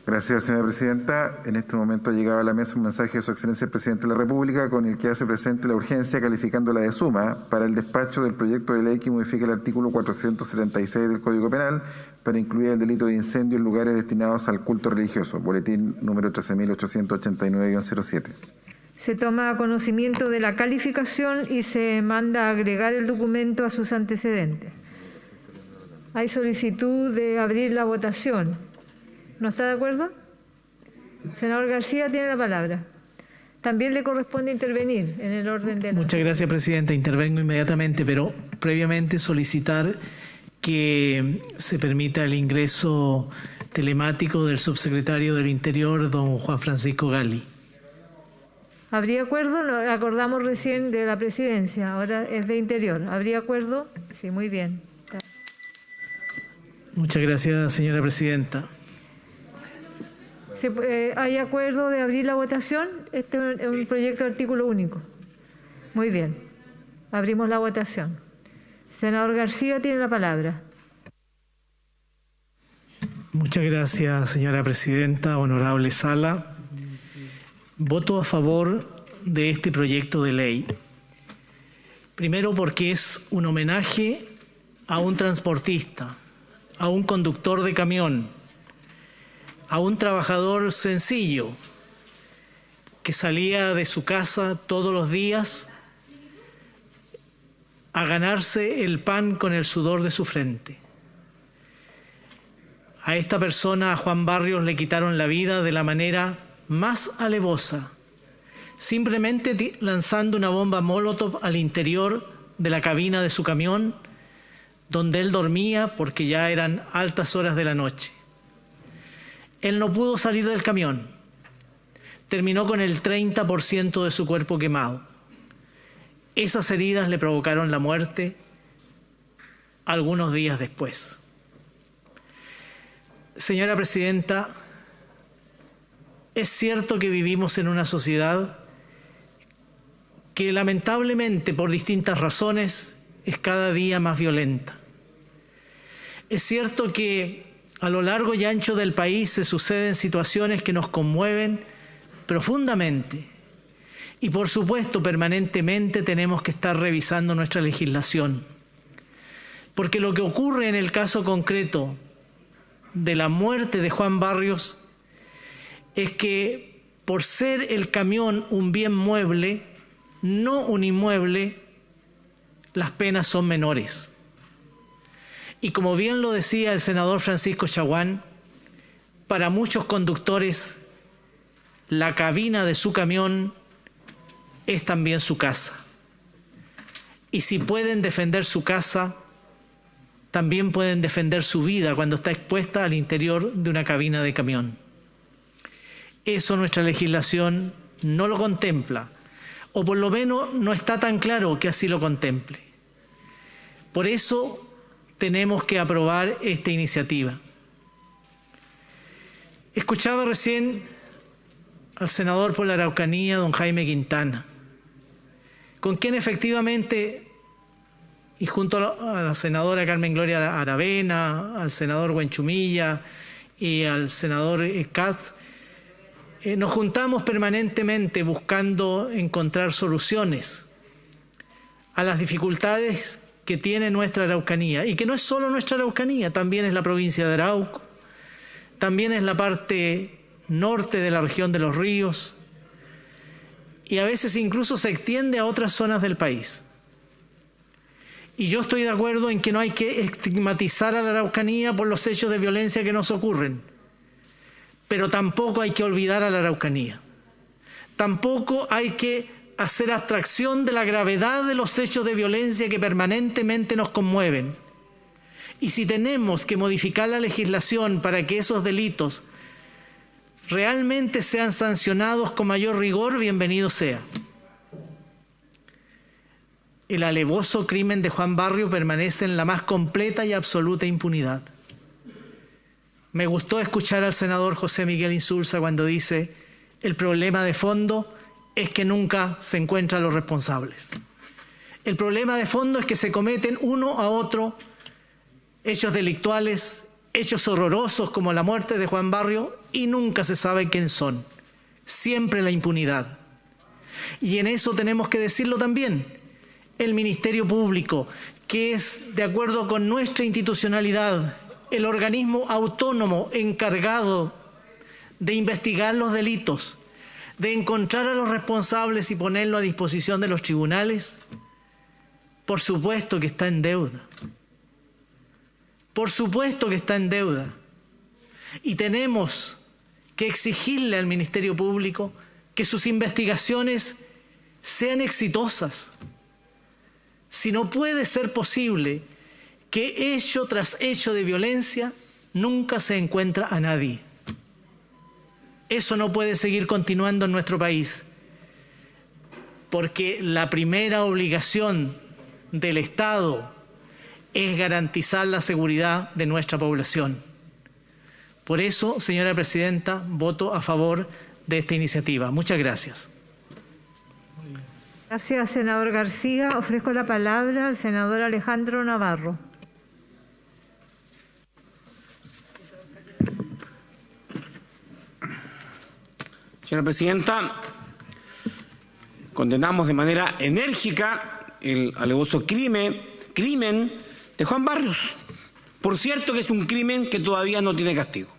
Gracias, señora presidenta. En este momento ha llegado a la mesa un mensaje de su excelencia el presidente de la República con el que hace presente la urgencia, calificándola de suma para el despacho del proyecto de ley que modifica el artículo 476 del Código Penal para incluir el delito de incendio en lugares destinados al culto religioso. Boletín número 13.889-07. Se toma conocimiento de la calificación y se manda a agregar el documento a sus antecedentes. Hay solicitud de abrir la votación. ¿No está de acuerdo? Senador García tiene la palabra. También le corresponde intervenir en el orden de la... Muchas gracias, presidenta. Intervengo inmediatamente, pero previamente solicitar que se permita el ingreso telemático del subsecretario del Interior, don Juan Francisco Gali. ¿Habría acuerdo? Lo acordamos recién de la presidencia, ahora es de Interior. ¿Habría acuerdo? Sí, muy bien. Muchas gracias, señora presidenta. ¿Hay acuerdo de abrir la votación? Este es un proyecto de artículo único. Muy bien. Abrimos la votación. Senador García tiene la palabra. Muchas gracias, señora presidenta, honorable sala. Voto a favor de este proyecto de ley. Primero porque es un homenaje a un transportista, a un conductor de camión, a un trabajador sencillo que salía de su casa todos los días a ganarse el pan con el sudor de su frente. A esta persona, a Juan Barrios, le quitaron la vida de la manera más alevosa, simplemente lanzando una bomba Molotov al interior de la cabina de su camión, donde él dormía porque ya eran altas horas de la noche. Él no pudo salir del camión. Terminó con el 30% de su cuerpo quemado. Esas heridas le provocaron la muerte algunos días después. Señora presidenta, es cierto que vivimos en una sociedad que lamentablemente por distintas razones es cada día más violenta. Es cierto que a lo largo y ancho del país se suceden situaciones que nos conmueven profundamente y por supuesto permanentemente tenemos que estar revisando nuestra legislación. Porque lo que ocurre en el caso concreto de la muerte de Juan Barrios es que por ser el camión un bien mueble, no un inmueble, las penas son menores. Y como bien lo decía el senador Francisco Chaguán, para muchos conductores la cabina de su camión es también su casa. Y si pueden defender su casa, también pueden defender su vida cuando está expuesta al interior de una cabina de camión. Eso nuestra legislación no lo contempla, o por lo menos no está tan claro que así lo contemple. Por eso tenemos que aprobar esta iniciativa. Escuchaba recién al senador por la Araucanía, don Jaime Quintana. con quien efectivamente, y junto a la senadora Carmen Gloria Aravena, al senador Huenchumilla y al senador Katz, nos juntamos permanentemente buscando encontrar soluciones a las dificultades que tiene nuestra Araucanía, y que no es solo nuestra Araucanía, también es la provincia de Arauco, también es la parte norte de la región de los ríos, y a veces incluso se extiende a otras zonas del país. Y yo estoy de acuerdo en que no hay que estigmatizar a la Araucanía por los hechos de violencia que nos ocurren, pero tampoco hay que olvidar a la Araucanía. Tampoco hay que hacer abstracción de la gravedad de los hechos de violencia que permanentemente nos conmueven. Y si tenemos que modificar la legislación para que esos delitos realmente sean sancionados con mayor rigor, bienvenido sea. El alevoso crimen de Juan Barrio permanece en la más completa y absoluta impunidad. Me gustó escuchar al senador José Miguel Insulza cuando dice: el problema de fondo es que nunca se encuentran los responsables. El problema de fondo es que se cometen uno a otro hechos delictuales, hechos horrorosos como la muerte de Juan Barrio, y nunca se sabe quién son. Siempre la impunidad. Y en eso tenemos que decirlo también. El Ministerio Público, que es, de acuerdo con nuestra institucionalidad, el organismo autónomo encargado de investigar los delitos, de encontrar a los responsables y ponerlo a disposición de los tribunales, por supuesto que está en deuda. Por supuesto que está en deuda. Y tenemos que exigirle al Ministerio Público que sus investigaciones sean exitosas. Si no puede ser posible que hecho tras hecho de violencia nunca se encuentra a nadie. Eso no puede seguir continuando en nuestro país, porque la primera obligación del Estado es garantizar la seguridad de nuestra población. Por eso, señora presidenta, voto a favor de esta iniciativa. Muchas gracias. Gracias, senador García. Ofrezco la palabra al senador Alejandro Navarro. Señora presidenta, condenamos de manera enérgica el alevoso crimen de Juan Barrios. Por cierto que es un crimen que todavía no tiene castigo.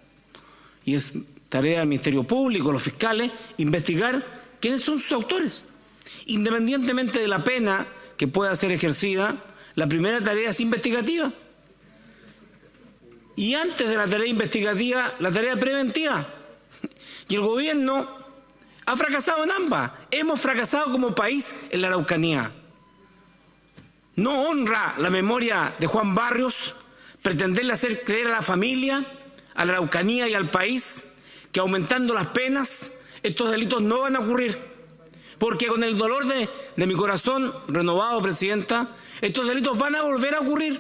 Y es tarea del Ministerio Público, los fiscales, investigar quiénes son sus autores. Independientemente de la pena que pueda ser ejercida, la primera tarea es investigativa. Y antes de la tarea investigativa, la tarea preventiva. Y el gobierno ha fracasado en ambas. Hemos fracasado como país en la Araucanía. No honra la memoria de Juan Barrios pretenderle hacer creer a la familia, a la Araucanía y al país que aumentando las penas estos delitos no van a ocurrir. Porque con el dolor de mi corazón renovado, presidenta, estos delitos van a volver a ocurrir.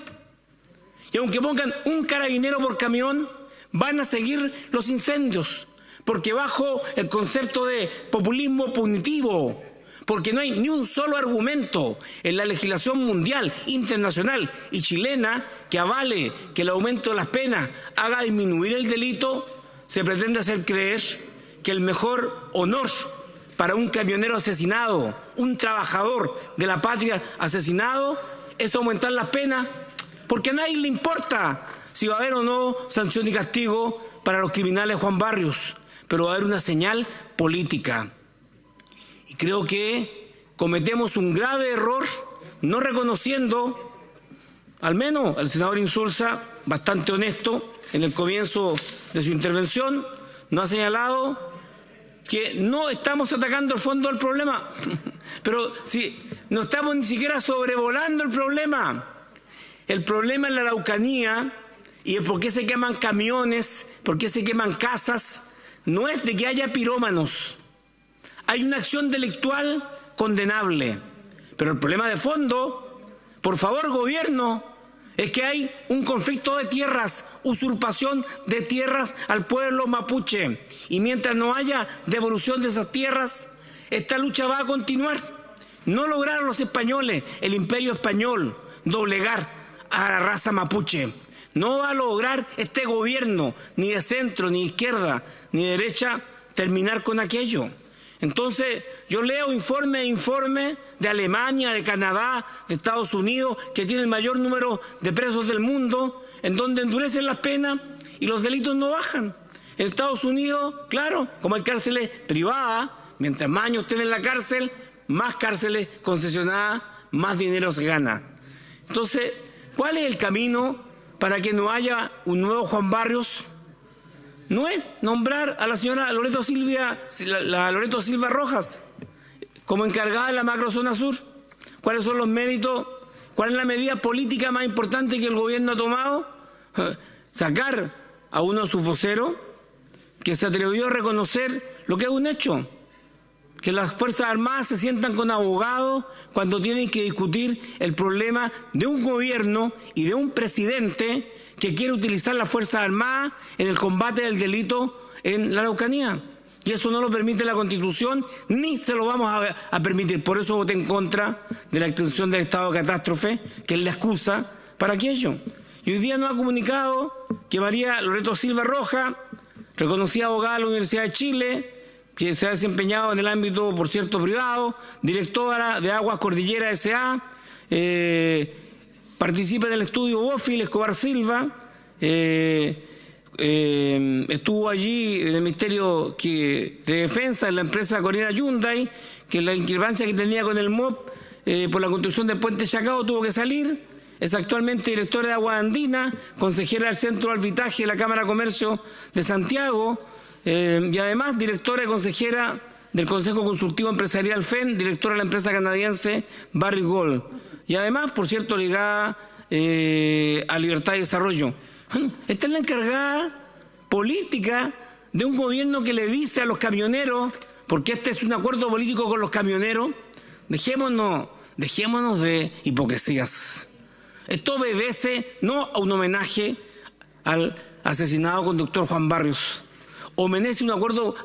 Y aunque pongan un carabinero por camión, van a seguir los incendios. Porque bajo el concepto de populismo punitivo, porque no hay ni un solo argumento en la legislación mundial, internacional y chilena que avale que el aumento de las penas haga disminuir el delito, se pretende hacer creer que el mejor honor para un camionero asesinado, un trabajador de la patria asesinado, es aumentar las penas, porque a nadie le importa si va a haber o no sanción y castigo para los criminales Juan Barrios, pero va a haber una señal política. Y creo que cometemos un grave error no reconociendo, al menos el senador Insulza, bastante honesto, en el comienzo de su intervención, nos ha señalado que no estamos atacando el fondo del problema, pero si no estamos ni siquiera sobrevolando el problema. El problema en la Araucanía y el por qué se queman camiones, por qué se queman casas, no es de que haya pirómanos. Hay una acción delictual condenable, pero el problema de fondo, por favor gobierno, es que hay un conflicto de tierras, usurpación de tierras al pueblo mapuche. Y mientras no haya devolución de esas tierras, esta lucha va a continuar. No lograron los españoles, el imperio español, doblegar a la raza mapuche. No va a lograr este gobierno, ni de centro, ni de izquierda, ni de derecha, terminar con aquello. Entonces, yo leo informe de Alemania, de Canadá, de Estados Unidos, que tiene el mayor número de presos del mundo, en donde endurecen las penas y los delitos no bajan. En Estados Unidos, claro, como hay cárceles privadas, mientras más años estén en la cárcel, más cárceles concesionadas, más dinero se gana. Entonces, ¿cuál es el camino para que no haya un nuevo Juan Barrios? No es nombrar a la señora Loreto Silva Rojas como encargada de la macrozona sur. ¿Cuáles son los méritos? ¿Cuál es la medida política más importante que el gobierno ha tomado? Sacar a uno de sus voceros que se atrevió a reconocer lo que es un hecho, que las Fuerzas Armadas se sientan con abogados cuando tienen que discutir el problema de un gobierno y de un presidente que quiere utilizar las Fuerzas Armadas en el combate del delito en la Araucanía. Y eso no lo permite la Constitución, ni se lo vamos a permitir. Por eso voté en contra de la extensión del estado de catástrofe, que es la excusa para aquello. Y hoy día nos ha comunicado que María Loreto Silva Rojas, reconocida abogada de la Universidad de Chile, que se ha desempeñado en el ámbito, por cierto, privado, directora de Aguas Cordillera S.A., participa en el estudio Bófil Escobar Silva, estuvo allí en el Ministerio de Defensa, en la empresa coreana Hyundai, que la discrepancia que tenía con el MOP por la construcción del puente Chacao tuvo que salir. Es actualmente directora de Agua Andina, consejera del Centro de Arbitraje de la Cámara de Comercio de Santiago, y además directora y consejera del Consejo Consultivo Empresarial FEN, directora de la empresa canadiense Barrick Gold. Y además, por cierto, ligada a Libertad y Desarrollo. Esta es la encargada política de un gobierno que le dice a los camioneros, porque este es un acuerdo político con los camioneros, dejémonos de hipocresías. Esto obedece no a un homenaje al asesinado conductor Juan Barrios, obedece a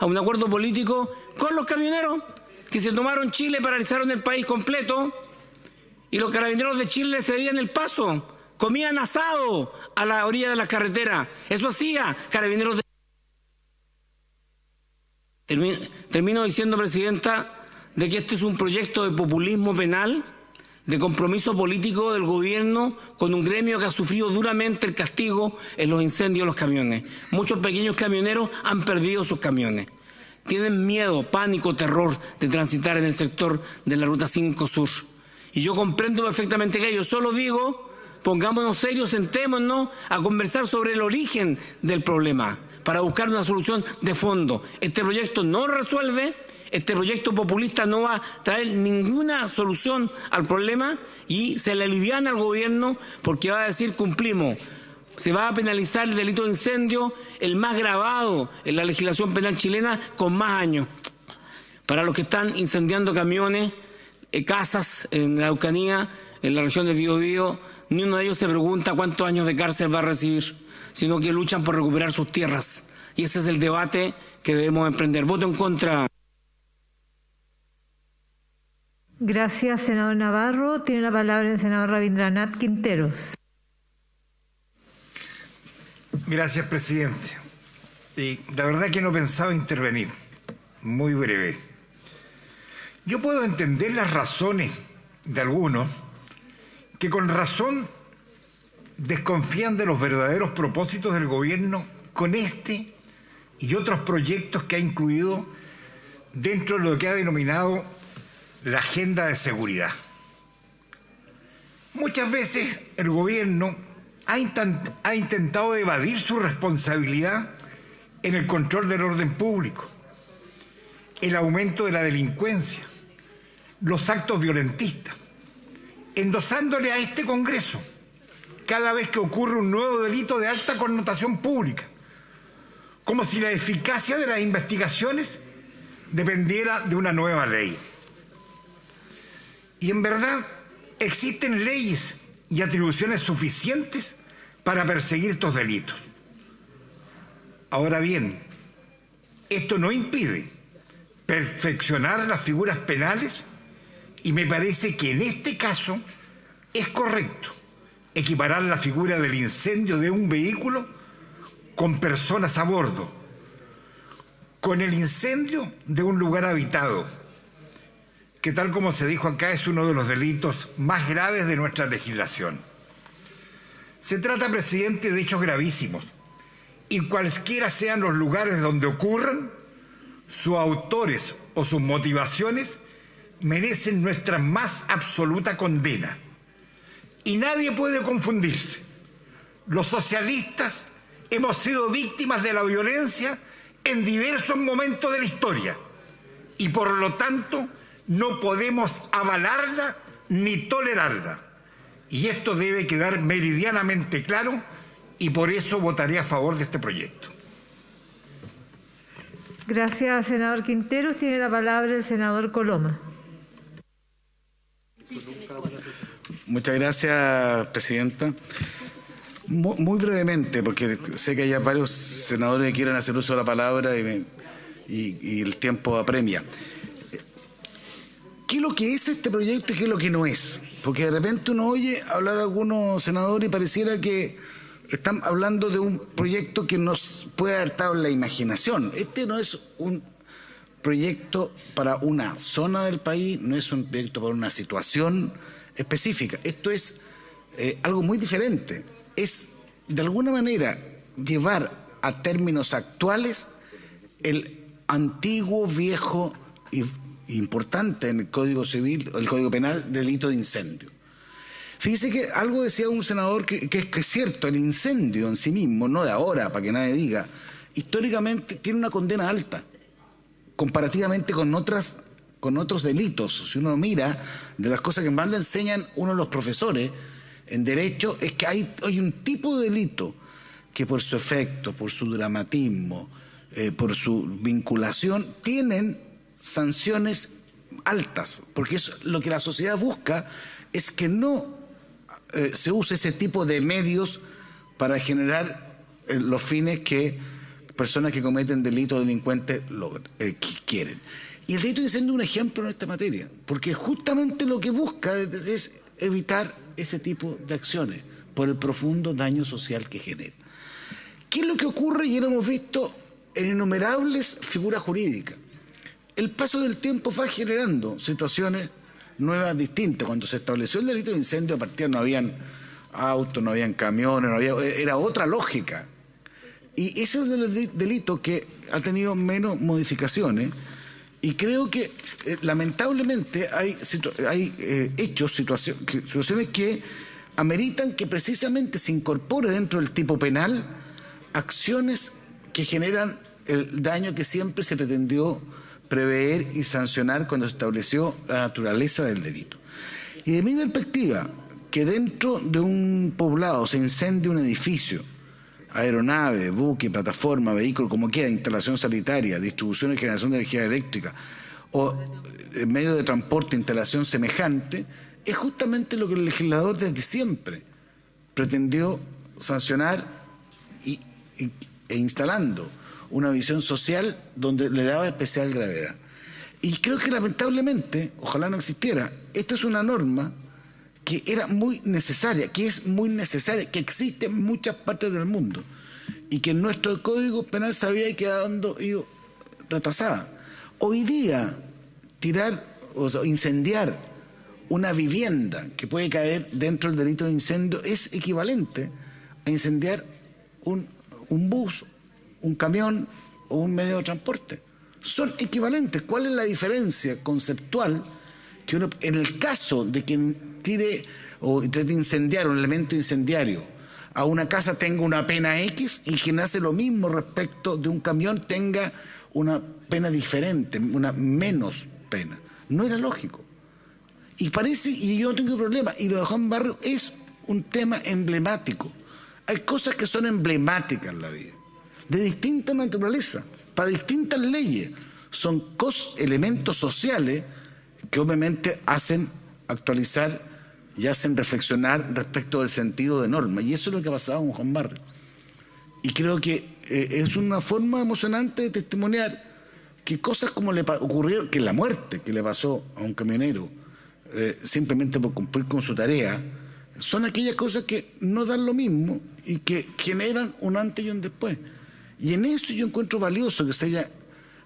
un acuerdo político con los camioneros que se tomaron Chile, paralizaron el país completo, y los carabineros de Chile le cedían el paso, comían asado a la orilla de las carreteras. Eso hacía carabineros de... Termino diciendo, Presidenta, de que este es un proyecto de populismo penal, de compromiso político del gobierno con un gremio que ha sufrido duramente el castigo en los incendios de los camiones. Muchos pequeños camioneros han perdido sus camiones. Tienen miedo, pánico, terror de transitar en el sector de la Ruta 5 Sur. Y yo comprendo perfectamente que yo solo digo, pongámonos serios, sentémonos a conversar sobre el origen del problema para buscar una solución de fondo. Este proyecto no resuelve, este proyecto populista no va a traer ninguna solución al problema y se le aliviana al gobierno porque va a decir cumplimos. Se va a penalizar el delito de incendio, el más gravado en la legislación penal chilena, con más años. Para los que están incendiando camiones, casas en la Araucanía, en la región del Biobío, ni uno de ellos se pregunta cuántos años de cárcel va a recibir, sino que luchan por recuperar sus tierras. Y ese es el debate que debemos emprender. Voto en contra. Gracias, senador Navarro. Tiene la palabra el senador Rabindranath Quinteros. Gracias, presidente. La verdad que no pensaba intervenir. Muy breve. Yo puedo entender las razones de algunos que con razón desconfían de los verdaderos propósitos del gobierno con este y otros proyectos que ha incluido dentro de lo que ha denominado la agenda de seguridad. Muchas veces el gobierno ha intentado evadir su responsabilidad en el control del orden público, el aumento de la delincuencia, los actos violentistas, endosándole a este Congreso cada vez que ocurre un nuevo delito de alta connotación pública, como si la eficacia de las investigaciones dependiera de una nueva ley. Y en verdad existen leyes y atribuciones suficientes para perseguir estos delitos. Ahora bien, esto no impide perfeccionar las figuras penales Y me parece que en este caso es correcto equiparar la figura del incendio de un vehículo con personas a bordo, con el incendio de un lugar habitado, que tal como se dijo acá es uno de los delitos más graves de nuestra legislación. Se trata, presidente, de hechos gravísimos, y cualesquiera sean los lugares donde ocurran, sus autores o sus motivaciones merecen nuestra más absoluta condena. Y nadie puede confundirse. Los socialistas hemos sido víctimas de la violencia en diversos momentos de la historia y por lo tanto no podemos avalarla ni tolerarla. Y esto debe quedar meridianamente claro y por eso votaré a favor de este proyecto. Gracias, senador Quinteros. Tiene la palabra el senador Coloma. Muchas gracias, presidenta. Muy brevemente, porque sé que hay varios senadores que quieren hacer uso de la palabra y el tiempo apremia. ¿Qué es lo que es este proyecto y qué es lo que no es? Porque de repente uno oye hablar a algunos senadores y pareciera que están hablando de un proyecto que nos puede hartar la imaginación. Este no es un proyecto para una zona del país, no es un proyecto para una situación específica. Esto es algo muy diferente. Es, de alguna manera, llevar a términos actuales el antiguo, viejo y importante en el Código Civil, el Código Penal, delito de incendio. Fíjese que algo decía un senador que es cierto, el incendio en sí mismo, no de ahora, para que nadie diga, históricamente tiene una condena alta, comparativamente con otros delitos. Si uno mira, de las cosas que más le enseñan uno de los profesores en Derecho, es que hay un tipo de delito que por su efecto, por su dramatismo, por su vinculación, tienen sanciones altas, porque lo que la sociedad busca es que no se use ese tipo de medios para generar los fines que personas que cometen delitos delincuentes quieren. Y el delito de incendio es un ejemplo en esta materia, porque justamente lo que busca es evitar ese tipo de acciones por el profundo daño social que genera. ¿Qué es lo que ocurre? Y lo hemos visto en innumerables figuras jurídicas. El paso del tiempo va generando situaciones nuevas, distintas. Cuando se estableció el delito de incendio, a partir no habían autos, no habían camiones, era otra lógica. Y ese es el delito que ha tenido menos modificaciones. Y creo que lamentablemente hay situaciones que ameritan que precisamente se incorpore dentro del tipo penal acciones que generan el daño que siempre se pretendió prever y sancionar cuando se estableció la naturaleza del delito. Y de mi perspectiva, que dentro de un poblado se incendie un edificio, aeronave, buque, plataforma, vehículo, como quiera, instalación sanitaria, distribución y generación de energía eléctrica o medio de transporte, instalación semejante, es justamente lo que el legislador desde siempre pretendió sancionar e instalando una visión social donde le daba especial gravedad. Y creo que lamentablemente, ojalá no existiera, esta es una norma que era muy necesaria, que es muy necesaria, que existe en muchas partes del mundo y que en nuestro Código Penal se había quedado retrasada. Hoy día, incendiar una vivienda que puede caer dentro del delito de incendio es equivalente a incendiar un bus, un camión o un medio de transporte. Son equivalentes. ¿Cuál es la diferencia conceptual? Que uno, en el caso de que tire o trate de incendiar un elemento incendiario a una casa, tenga una pena X, y quien hace lo mismo respecto de un camión tenga una pena diferente, una menos pena. No era lógico. Y parece, y yo no tengo problema, y lo de Juan Barrio es un tema emblemático. Hay cosas que son emblemáticas en la vida, de distinta naturaleza, para distintas leyes. Son elementos sociales que obviamente hacen actualizar y hacen reflexionar respecto del sentido de norma. Y eso es lo que ha pasado con Juan Barrio. Y creo que es una forma emocionante de testimoniar que cosas como le ocurrieron, que la muerte que le pasó a un camionero simplemente por cumplir con su tarea, son aquellas cosas que no dan lo mismo y que generan un antes y un después. Y en eso yo encuentro valioso que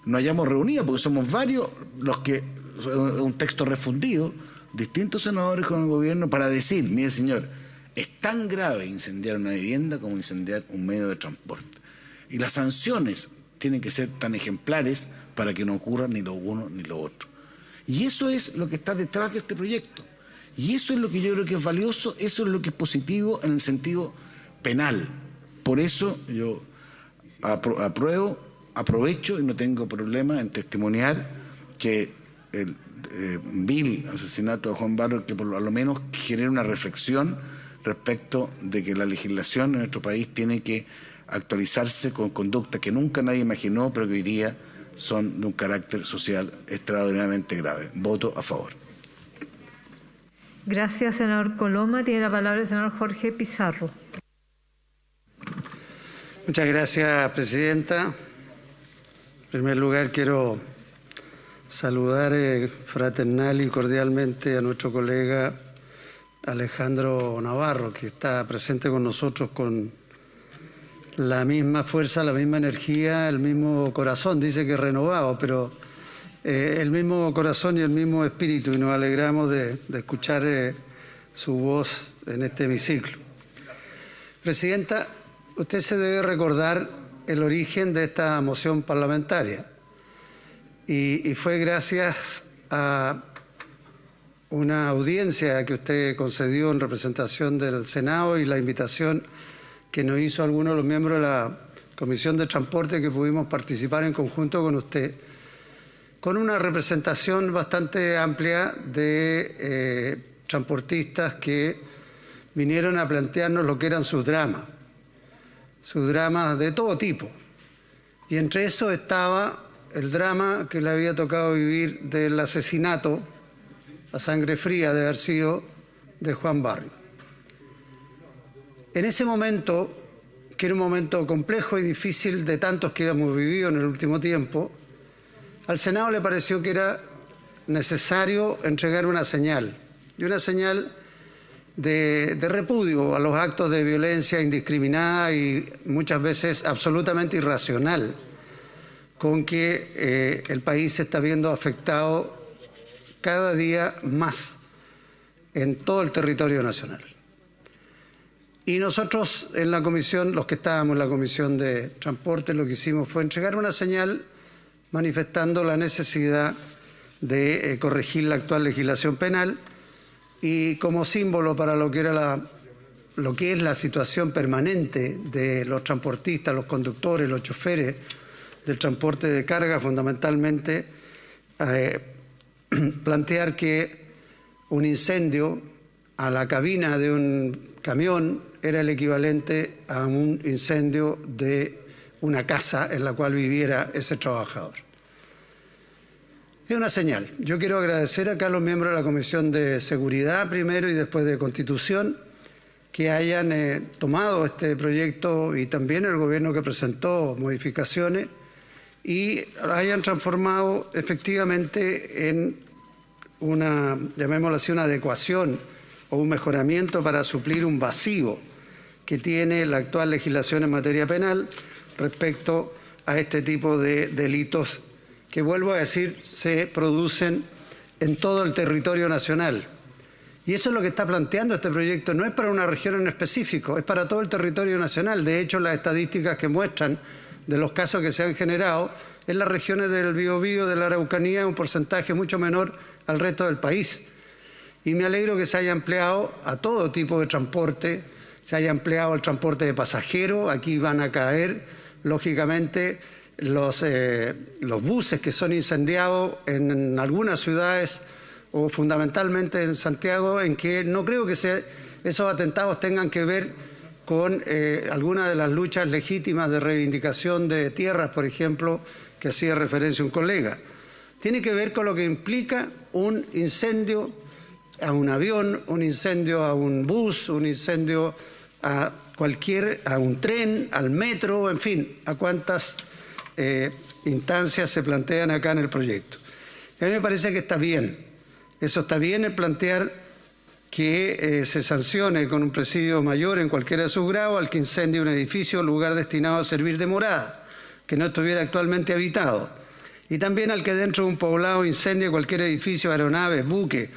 nos hayamos reunido, porque somos varios los que, un texto refundido, distintos senadores con el gobierno, para decir, mire señor, es tan grave incendiar una vivienda como incendiar un medio de transporte. Y las sanciones tienen que ser tan ejemplares para que no ocurra ni lo uno ni lo otro. Y eso es lo que está detrás de este proyecto. Y eso es lo que yo creo que es valioso, eso es lo que es positivo en el sentido penal. Por eso yo aprovecho y no tengo problema en testimoniar que el vil asesinato de Juan Barrios, que por lo menos genera una reflexión respecto de que la legislación en nuestro país tiene que actualizarse con conductas que nunca nadie imaginó, pero que hoy día son de un carácter social extraordinariamente grave. Voto a favor. Gracias, senador Coloma. Tiene la palabra el senador Jorge Pizarro. Muchas gracias, presidenta. En primer lugar, quiero saludar fraternal y cordialmente a nuestro colega Alejandro Navarro, que está presente con nosotros con la misma fuerza, la misma energía, el mismo corazón. Dice que renovado, pero el mismo corazón y el mismo espíritu, y nos alegramos de escuchar su voz en este hemiciclo. Presidenta, usted se debe recordar el origen de esta moción parlamentaria, y fue gracias a una audiencia que usted concedió en representación del Senado y la invitación que nos hizo algunos de los miembros de la Comisión de Transporte, que pudimos participar en conjunto con usted, con una representación bastante amplia de transportistas que vinieron a plantearnos lo que eran sus dramas de todo tipo. Y entre eso estaba el drama que le había tocado vivir del asesinato a sangre fría de haber sido de Juan Barrios. En ese momento, que era un momento complejo y difícil de tantos que hemos vivido en el último tiempo, al Senado le pareció que era necesario entregar una señal, y una señal de repudio a los actos de violencia indiscriminada y muchas veces absolutamente irracional con que el país se está viendo afectado cada día más en todo el territorio nacional. Y nosotros en la comisión, los que estábamos en la Comisión de Transporte, lo que hicimos fue entregar una señal manifestando la necesidad de corregir la actual legislación penal, y como símbolo para lo que es la situación permanente de los transportistas, los conductores, los choferes del transporte de carga, fundamentalmente plantear que un incendio a la cabina de un camión era el equivalente a un incendio de una casa en la cual viviera ese trabajador. Es una señal. Yo quiero agradecer acá a los miembros de la Comisión de Seguridad primero y después de Constitución que hayan tomado este proyecto, y también el gobierno que presentó modificaciones, y hayan transformado efectivamente en una, llamémoslo así, una adecuación o un mejoramiento para suplir un vacío que tiene la actual legislación en materia penal respecto a este tipo de delitos que, vuelvo a decir, se producen en todo el territorio nacional. Y eso es lo que está planteando este proyecto. No es para una región en específico, es para todo el territorio nacional. De hecho, las estadísticas que muestran de los casos que se han generado en las regiones del Biobío, de la Araucanía, es un porcentaje mucho menor al resto del país. Y me alegro que se haya empleado a todo tipo de transporte, se haya empleado el transporte de pasajeros. Aquí van a caer, lógicamente, los buses que son incendiados en algunas ciudades, o fundamentalmente en Santiago, en que no creo que esos atentados tengan que ver con alguna de las luchas legítimas de reivindicación de tierras, por ejemplo, que hacía referencia un colega. Tiene que ver con lo que implica un incendio a un avión, un incendio a un bus, un incendio a un tren, al metro, en fin, a cuántas instancias se plantean acá en el proyecto. A mí me parece que está bien Eso está bien, el plantear que se sancione con un presidio mayor en cualquiera de sus grados al que incendie un edificio o lugar destinado a servir de morada, que no estuviera actualmente habitado. Y también al que dentro de un poblado incendie cualquier edificio, aeronave, buque,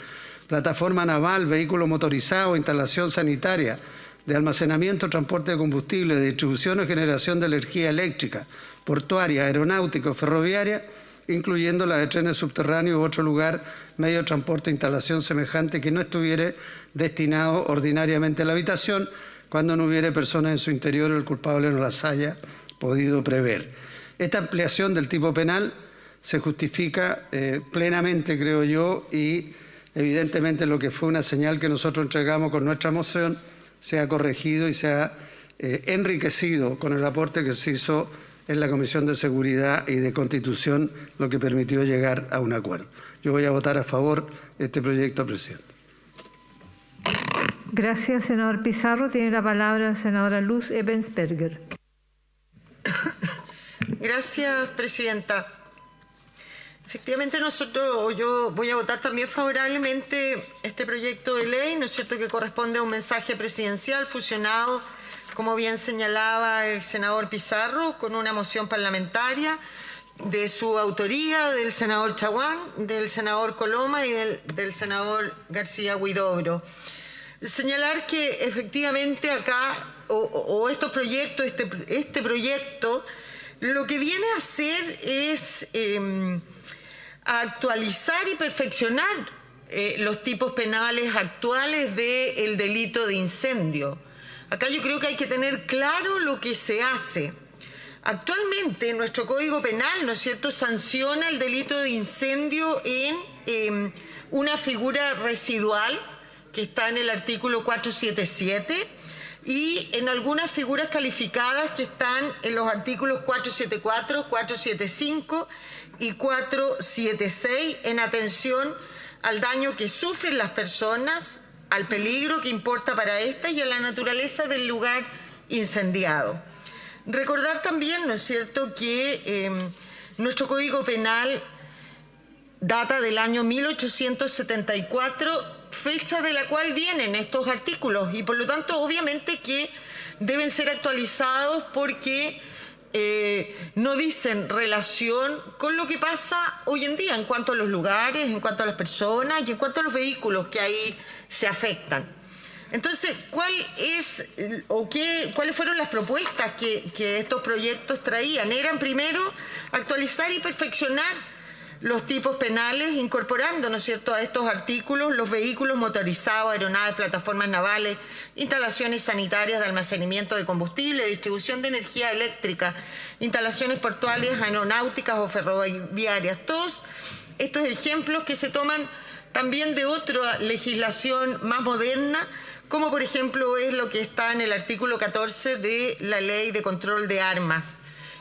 plataforma naval, vehículo motorizado, instalación sanitaria, de almacenamiento, transporte de combustible, de distribución o generación de energía eléctrica, portuaria, aeronáutica o ferroviaria, incluyendo la de trenes subterráneos u otro lugar, medio de transporte o instalación semejante que no estuviere destinado ordinariamente a la habitación, cuando no hubiere personas en su interior o el culpable no las haya podido prever. Esta ampliación del tipo penal se justifica plenamente, creo yo, y evidentemente lo que fue una señal que nosotros entregamos con nuestra moción se ha corregido y se ha enriquecido con el aporte que se hizo en la Comisión de Seguridad y de Constitución, lo que permitió llegar a un acuerdo. Yo voy a votar a favor de este proyecto, presidente. Gracias, senador Pizarro. Tiene la palabra la senadora Luz Ebensperger. Gracias, presidenta. Efectivamente, yo voy a votar también favorablemente este proyecto de ley, ¿no es cierto?, que corresponde a un mensaje presidencial fusionado, como bien señalaba el senador Pizarro, con una moción parlamentaria de su autoría, del senador Chaguán, del senador Coloma y del senador García Huidobro. Señalar que efectivamente acá, estos proyectos, este proyecto, lo que viene a hacer es a actualizar y perfeccionar los tipos penales actuales del delito de incendio. Acá yo creo que hay que tener claro lo que se hace. Actualmente nuestro Código Penal, ¿no es cierto?, sanciona el delito de incendio en una figura residual que está en el artículo 477 y en algunas figuras calificadas que están en los artículos 474, 475 y 476 en atención al daño que sufren las personas, al peligro que importa para estas y a la naturaleza del lugar incendiado. Recordar también, ¿no es cierto?, que nuestro Código Penal data del año 1874, fecha de la cual vienen estos artículos y por lo tanto obviamente que deben ser actualizados porque no dicen relación con lo que pasa hoy en día en cuanto a los lugares, en cuanto a las personas y en cuanto a los vehículos que ahí se afectan. Entonces, ¿cuáles fueron las propuestas que estos proyectos traían? Eran primero actualizar y perfeccionar los tipos penales, incorporando, ¿no es cierto?, a estos artículos los vehículos motorizados, aeronaves, plataformas navales, instalaciones sanitarias de almacenamiento de combustible, distribución de energía eléctrica, instalaciones portuarias, aeronáuticas o ferroviarias. Todos estos ejemplos que se toman también de otra legislación más moderna, como por ejemplo es lo que está en el artículo 14 de la Ley de Control de Armas,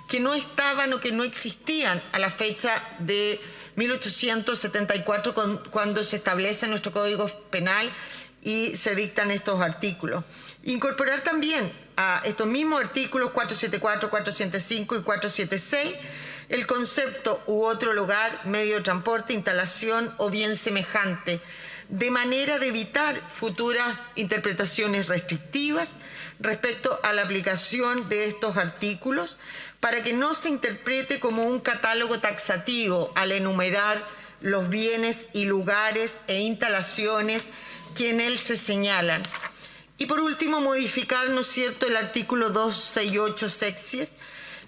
que no estaban o que no existían a la fecha de 1874 cuando se establece nuestro Código Penal y se dictan estos artículos. Incorporar también a estos mismos artículos 474, 475 y 476 el concepto u otro lugar, medio de transporte, instalación o bien semejante, de manera de evitar futuras interpretaciones restrictivas respecto a la aplicación de estos artículos, para que no se interprete como un catálogo taxativo al enumerar los bienes y lugares e instalaciones que en él se señalan. Y por último, modificar, ¿no es cierto?, el artículo 268 sexies,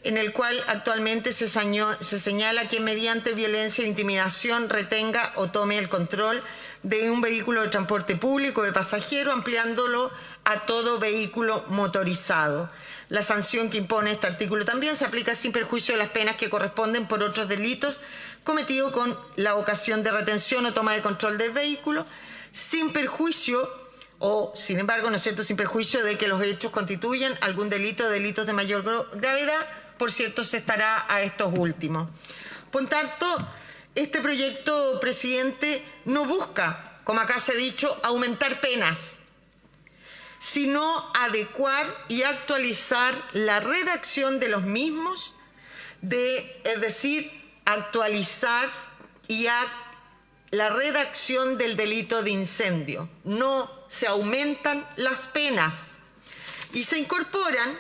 en el cual actualmente se señala que mediante violencia e intimidación retenga o tome el control de un vehículo de transporte público de pasajero, ampliándolo a todo vehículo motorizado. La sanción que impone este artículo también se aplica sin perjuicio de las penas que corresponden por otros delitos cometidos con la ocasión de retención o toma de control del vehículo, sin perjuicio o, sin embargo, ¿no es cierto?, sin perjuicio de que los hechos constituyan algún delito o delitos de mayor gravedad, por cierto, se estará a estos últimos. Por tanto, este proyecto, presidente, no busca, como acá se ha dicho, aumentar penas, sino adecuar y actualizar la redacción de los mismos, es decir, actualizar y la redacción del delito de incendio, no se aumentan las penas y se incorporan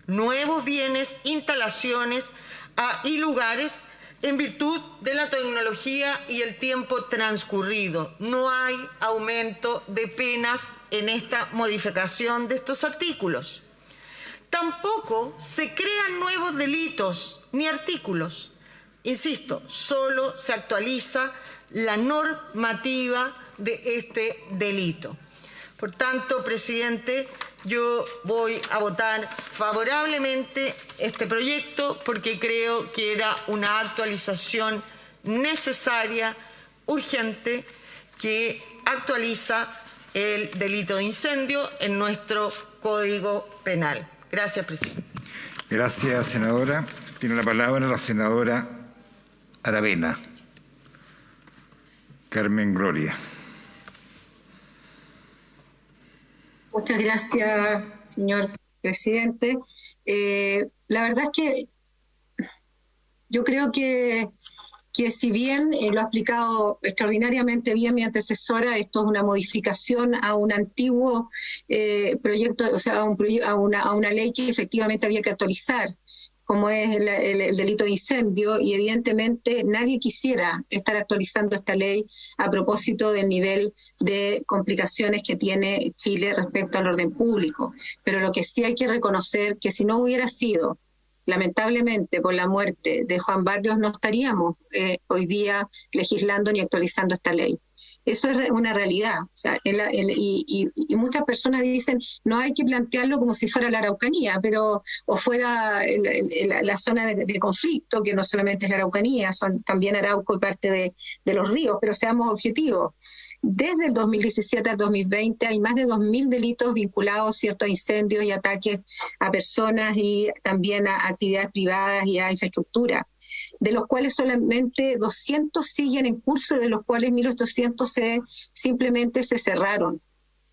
nuevos bienes, instalaciones y lugares en virtud de la tecnología y el tiempo transcurrido. No hay aumento de penas en esta modificación de estos artículos. Tampoco se crean nuevos delitos ni artículos. Insisto, solo se actualiza la normativa de este delito. Por tanto, presidente, yo voy a votar favorablemente este proyecto porque creo que era una actualización necesaria, urgente, que actualiza el delito de incendio en nuestro Código Penal. Gracias, presidente. Gracias, senadora. Tiene la palabra la senadora Aravena. Carmen Gloria. Muchas gracias, señor presidente. La verdad es que yo creo que si bien lo ha explicado extraordinariamente bien mi antecesora, esto es una modificación a un antiguo proyecto, o sea, a una ley que efectivamente había que actualizar, como es el delito de incendio, y evidentemente nadie quisiera estar actualizando esta ley a propósito del nivel de complicaciones que tiene Chile respecto al orden público. Pero lo que sí hay que reconocer que si no hubiera sido, lamentablemente, por la muerte de Juan Barrios, no estaríamos hoy día legislando ni actualizando esta ley. Eso es una realidad. O sea, y muchas personas dicen no hay que plantearlo como si fuera la Araucanía, o fuera la zona de conflicto, que no solamente es la Araucanía, son también Arauco y parte de los ríos, pero seamos objetivos. Desde el 2017 al 2020 hay más de 2.000 delitos vinculados, ¿cierto?, a incendios y ataques a personas y también a actividades privadas y a infraestructura, de los cuales solamente 200 siguen en curso, de los cuales 1.800 simplemente se cerraron.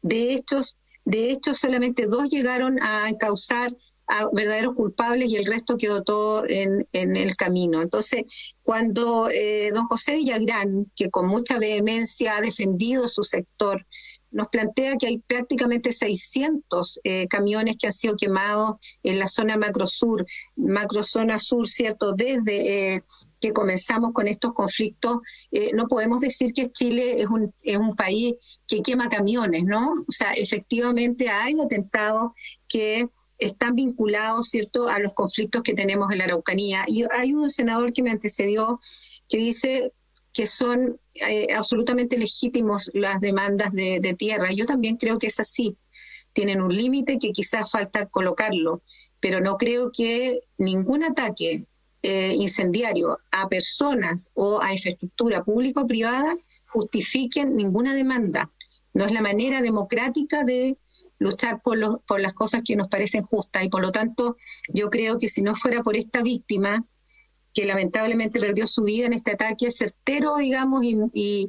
De hecho, solamente 2 llegaron a encauzar a verdaderos culpables y el resto quedó todo en el camino. Entonces, cuando don José Villagrán, que con mucha vehemencia ha defendido su sector, nos plantea que hay prácticamente 600 camiones que han sido quemados en la zona macrozona sur, ¿cierto? Desde que comenzamos con estos conflictos, no podemos decir que Chile es un país que quema camiones, ¿no? O sea, efectivamente hay atentados que están vinculados, ¿cierto?, a los conflictos que tenemos en la Araucanía. Y hay un senador que me antecedió que dice que son absolutamente legítimos las demandas de tierra. Yo también creo que es así. Tienen un límite que quizás falta colocarlo, pero no creo que ningún ataque incendiario a personas o a infraestructura pública o privada justifiquen ninguna demanda. No es la manera democrática de luchar por las cosas que nos parecen justas, y por lo tanto yo creo que si no fuera por esta víctima que lamentablemente perdió su vida en este ataque certero, digamos, y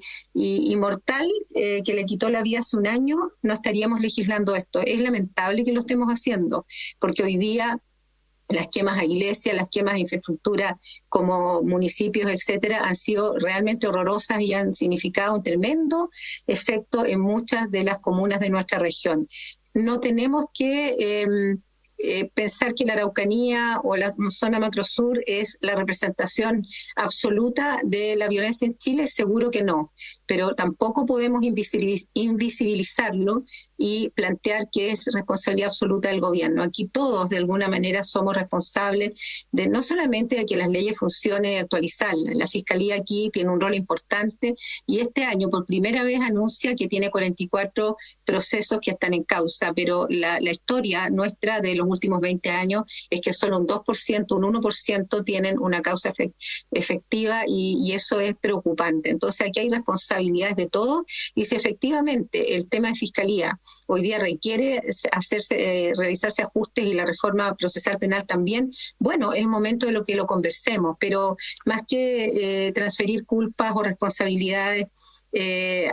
mortal, que le quitó la vida hace un año, no estaríamos legislando esto. Es lamentable que lo estemos haciendo, porque hoy día las quemas a iglesias, las quemas a infraestructura como municipios, etcétera, han sido realmente horrorosas y han significado un tremendo efecto en muchas de las comunas de nuestra región. No tenemos que pensar que la Araucanía o la zona macrosur es la representación absoluta de la violencia en Chile, seguro que no, pero tampoco podemos invisibilizarlo y plantear que es responsabilidad absoluta del gobierno. Aquí todos de alguna manera somos responsables de no solamente de que las leyes funcionen y actualizarlas. La Fiscalía aquí tiene un rol importante y este año por primera vez anuncia que tiene 44 procesos que están en causa, pero la historia nuestra de los últimos 20 años es que solo un 2%, un 1% tienen una causa efectiva y eso es preocupante. Entonces aquí hay responsabilidades de todos y si efectivamente el tema de Fiscalía hoy día requiere realizarse ajustes y la reforma procesal penal también, bueno, es momento de que lo conversemos, pero más que transferir culpas o responsabilidades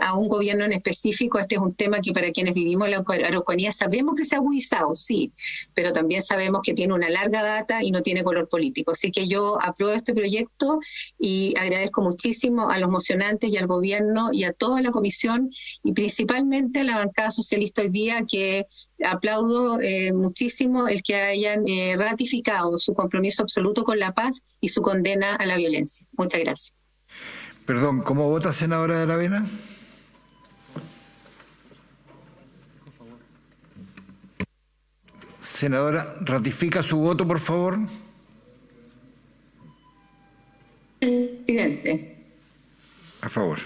a un gobierno en específico. Este es un tema que para quienes vivimos en la Araucanía sabemos que se ha agudizado, sí, pero también sabemos que tiene una larga data y no tiene color político. Así que yo apruebo este proyecto y agradezco muchísimo a los mocionantes y al gobierno y a toda la comisión y principalmente a la bancada socialista hoy día, que aplaudo muchísimo el que hayan ratificado su compromiso absoluto con la paz y su condena a la violencia. Muchas gracias. Perdón, ¿cómo vota, senadora Aravena? Senadora, ratifica su voto, por favor. Presidente. A favor.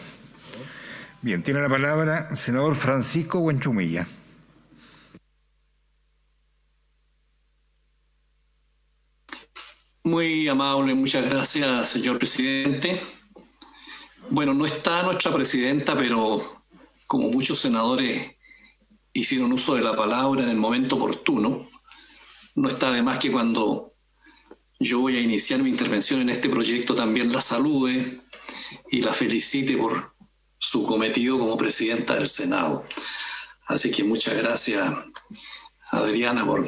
Bien, tiene la palabra el senador Francisco Buenchumilla. Muy amable, muchas gracias, señor presidente. Bueno, no está nuestra presidenta, pero como muchos senadores hicieron uso de la palabra en el momento oportuno, no está de más que cuando yo voy a iniciar mi intervención en este proyecto también la salude y la felicite por su cometido como presidenta del Senado. Así que muchas gracias, Adriana, por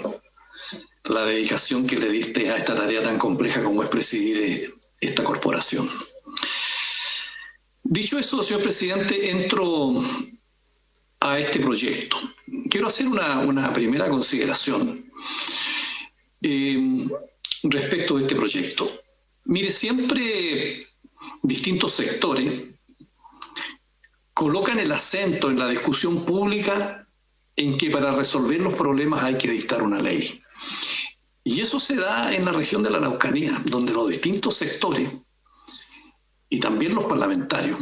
la dedicación que le diste a esta tarea tan compleja como es presidir esta corporación. Dicho eso, señor presidente, entro a este proyecto. Quiero hacer una primera consideración respecto de este proyecto. Mire, siempre distintos sectores colocan el acento en la discusión pública en que para resolver los problemas hay que dictar una ley. Y eso se da en la región de la Araucanía, donde los distintos sectores y también los parlamentarios,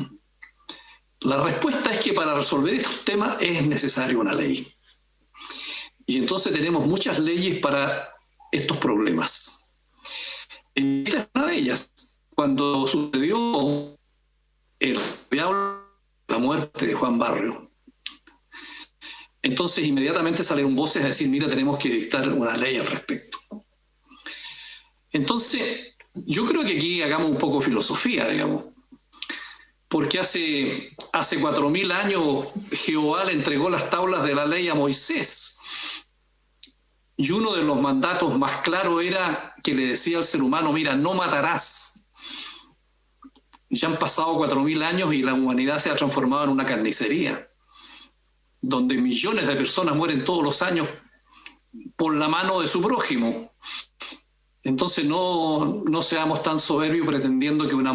la respuesta es que para resolver estos temas es necesaria una ley. Y entonces tenemos muchas leyes para estos problemas. Esta es una de ellas. Cuando sucedió la muerte de Juan Barrio, entonces inmediatamente salieron voces a decir, mira, tenemos que dictar una ley al respecto. Entonces, yo creo que aquí hagamos un poco de filosofía, digamos, porque hace 4.000 años Jehová le entregó las tablas de la ley a Moisés, y uno de los mandatos más claros era que le decía al ser humano, mira, no matarás. Ya han pasado 4.000 años y la humanidad se ha transformado en una carnicería, donde millones de personas mueren todos los años por la mano de su prójimo. Entonces no seamos tan soberbios pretendiendo que una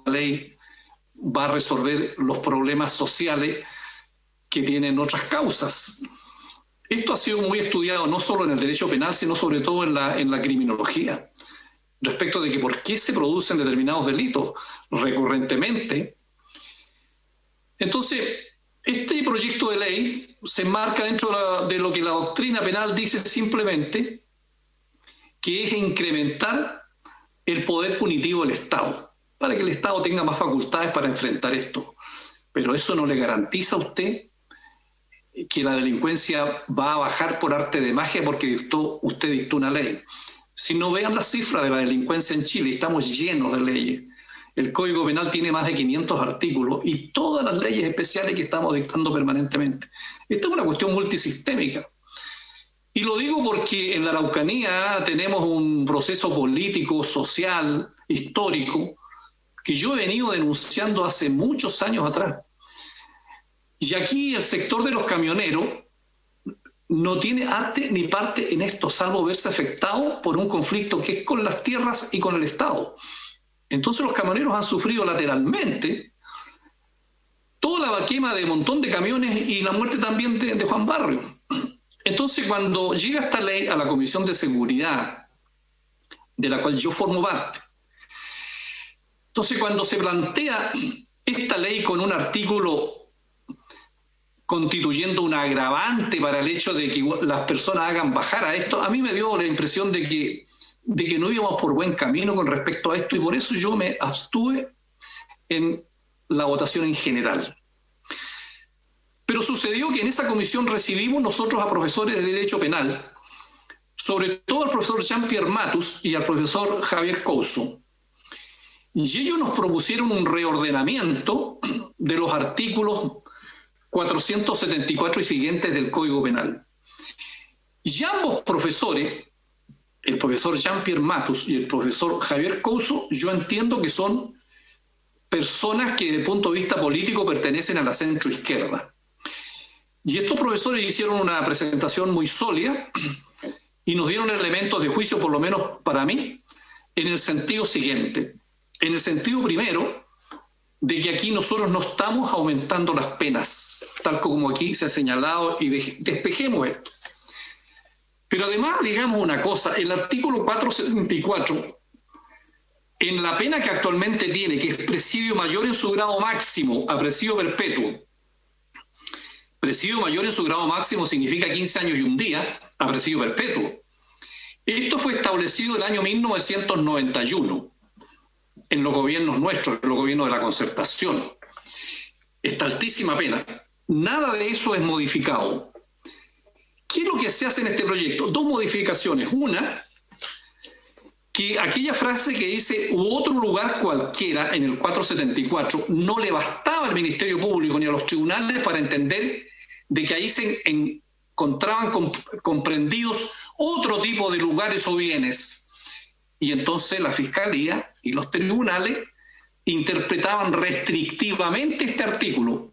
ley va a resolver los problemas sociales que tienen otras causas. Esto ha sido muy estudiado no solo en el derecho penal, sino sobre todo en la criminología, respecto de que por qué se producen determinados delitos recurrentemente. Entonces, este proyecto de ley se enmarca dentro de lo que la doctrina penal dice simplemente, que es incrementar el poder punitivo del Estado, para que el Estado tenga más facultades para enfrentar esto. Pero eso no le garantiza a usted que la delincuencia va a bajar por arte de magia porque usted dictó una ley. Si no, vean las cifras de la delincuencia en Chile, estamos llenos de leyes. El Código Penal tiene más de 500 artículos y todas las leyes especiales que estamos dictando permanentemente. Esta es una cuestión multisistémica. Y lo digo porque en la Araucanía tenemos un proceso político, social, histórico, que yo he venido denunciando hace muchos años atrás. Y aquí el sector de los camioneros no tiene arte ni parte en esto, salvo verse afectado por un conflicto que es con las tierras y con el Estado. Entonces los camioneros han sufrido lateralmente toda la quema de un montón de camiones y la muerte también de Juan Barrio. Entonces cuando llega esta ley a la Comisión de Seguridad, de la cual yo formo parte, entonces cuando se plantea esta ley con un artículo constituyendo un agravante para el hecho de que las personas hagan bajar a esto, a mí me dio la impresión de que no íbamos por buen camino con respecto a esto y por eso yo me abstuve en la votación en general. Pero sucedió que en esa comisión recibimos nosotros a profesores de Derecho Penal, sobre todo al profesor Jean-Pierre Matus y al profesor Javier Couso. Y ellos nos propusieron un reordenamiento de los artículos 474 y siguientes del Código Penal. Y ambos profesores, el profesor Jean-Pierre Matus y el profesor Javier Couso, yo entiendo que son personas que desde el punto de vista político pertenecen a la centroizquierda. Y estos profesores hicieron una presentación muy sólida y nos dieron elementos de juicio, por lo menos para mí, en el sentido siguiente. En el sentido primero, de que aquí nosotros no estamos aumentando las penas, tal como aquí se ha señalado, y despejemos esto. Pero además, digamos una cosa, el artículo 474, en la pena que actualmente tiene, que es presidio mayor en su grado máximo a presidio perpetuo, presidio mayor en su grado máximo significa 15 años y un día a presidio perpetuo. Esto fue establecido el año 1991 en los gobiernos nuestros, en los gobiernos de la Concertación. Esta altísima pena, nada de eso es modificado. ¿Qué es lo que se hace en este proyecto? Dos modificaciones. Una, que aquella frase que dice u otro lugar cualquiera en el 474 no le bastaba al Ministerio Público ni a los tribunales para entender de que ahí se encontraban comprendidos otro tipo de lugares o bienes. Y entonces la Fiscalía y los tribunales interpretaban restrictivamente este artículo.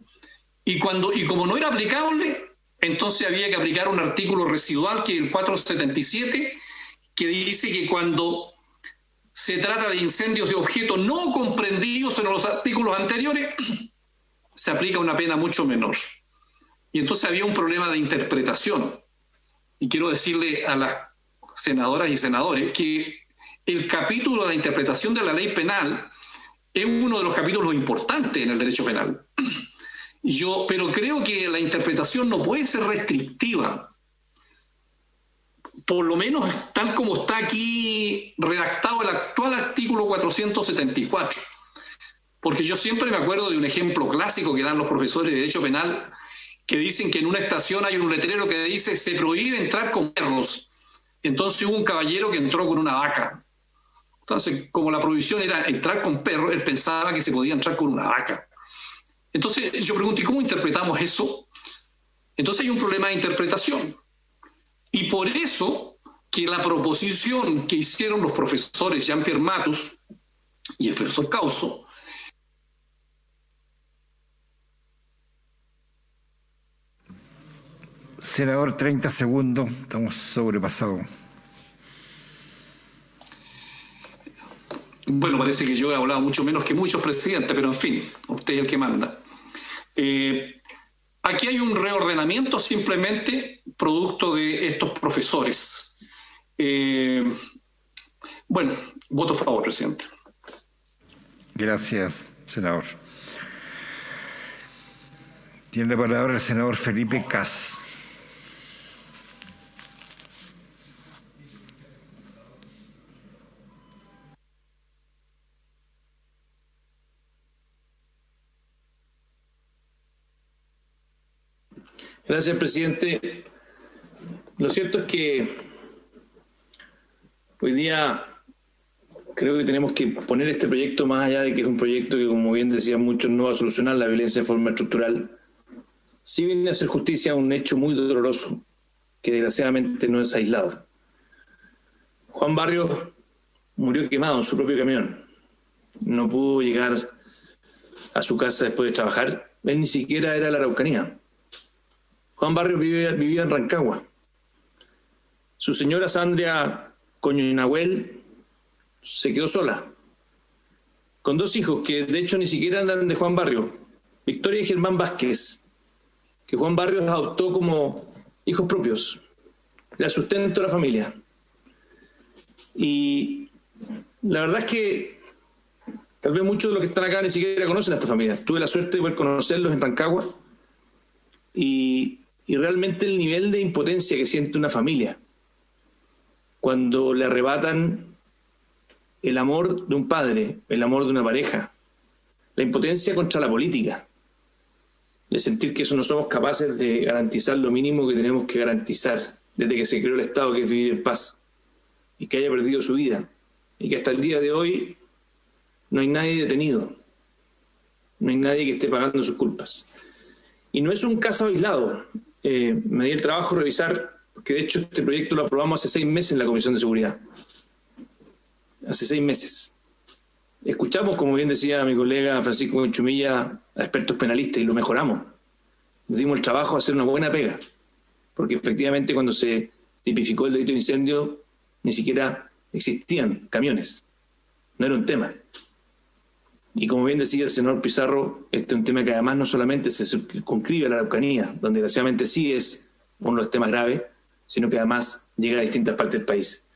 Y como no era aplicable, entonces había que aplicar un artículo residual, que es el 477, que dice que cuando se trata de incendios de objetos no comprendidos en los artículos anteriores, se aplica una pena mucho menor. Y entonces había un problema de interpretación. Y quiero decirle a las senadoras y senadores que el capítulo de interpretación de la ley penal es uno de los capítulos importantes en el derecho penal. Pero creo que la interpretación no puede ser restrictiva, por lo menos tal como está aquí redactado el actual artículo 474. Porque yo siempre me acuerdo de un ejemplo clásico que dan los profesores de derecho penal, que dicen que en una estación hay un letrero que dice se prohíbe entrar con perros. Entonces hubo un caballero que entró con una vaca. Entonces, como la prohibición era entrar con perros, él pensaba que se podía entrar con una vaca. Entonces yo pregunto, ¿y cómo interpretamos eso? Entonces hay un problema de interpretación. Y por eso que la proposición que hicieron los profesores Jean-Pierre Matus y el profesor Couso, Senador, 30 segundos, estamos sobrepasados. Bueno, parece que yo he hablado mucho menos que muchos presidentes, pero en fin, usted es el que manda. Aquí hay un reordenamiento simplemente producto de estos profesores. Bueno, voto a favor, presidente. Gracias, senador. Tiene la palabra el senador Felipe Cas. Gracias, presidente. Lo cierto es que hoy día creo que tenemos que poner este proyecto más allá de que es un proyecto que, como bien decían muchos, no va a solucionar la violencia de forma estructural. Sí viene a hacer justicia a un hecho muy doloroso que desgraciadamente no es aislado. Juan Barrios murió quemado en su propio camión. No pudo llegar a su casa después de trabajar. Él ni siquiera era de la Araucanía. Juan Barrios vivía en Rancagua. Su señora Sandra Coñinahuel se quedó sola, con dos hijos que de hecho ni siquiera eran de Juan Barrios, Victoria y Germán Vázquez, que Juan Barrios adoptó como hijos propios, le sustento a la familia. Y la verdad es que tal vez muchos de los que están acá ni siquiera conocen a esta familia. Tuve la suerte de poder conocerlos en Rancagua y realmente el nivel de impotencia que siente una familia cuando le arrebatan el amor de un padre, el amor de una pareja, la impotencia contra la política, de sentir que eso no somos capaces de garantizar lo mínimo que tenemos que garantizar desde que se creó el Estado, que es vivir en paz, y que haya perdido su vida, y que hasta el día de hoy no hay nadie detenido, no hay nadie que esté pagando sus culpas. Y no es un caso aislado. Me di el trabajo de revisar, porque de hecho este proyecto lo aprobamos hace 6 meses en la Comisión de Seguridad. Hace 6 meses. Escuchamos, como bien decía mi colega Francisco Chumilla, a expertos penalistas y lo mejoramos. Nos dimos el trabajo a hacer una buena pega, porque efectivamente cuando se tipificó el delito de incendio ni siquiera existían camiones, no era un tema. Y como bien decía el senador Pizarro, este es un tema que además no solamente se circunscribe a la Araucanía, donde desgraciadamente sí es uno de los temas graves, sino que además llega a distintas partes del país.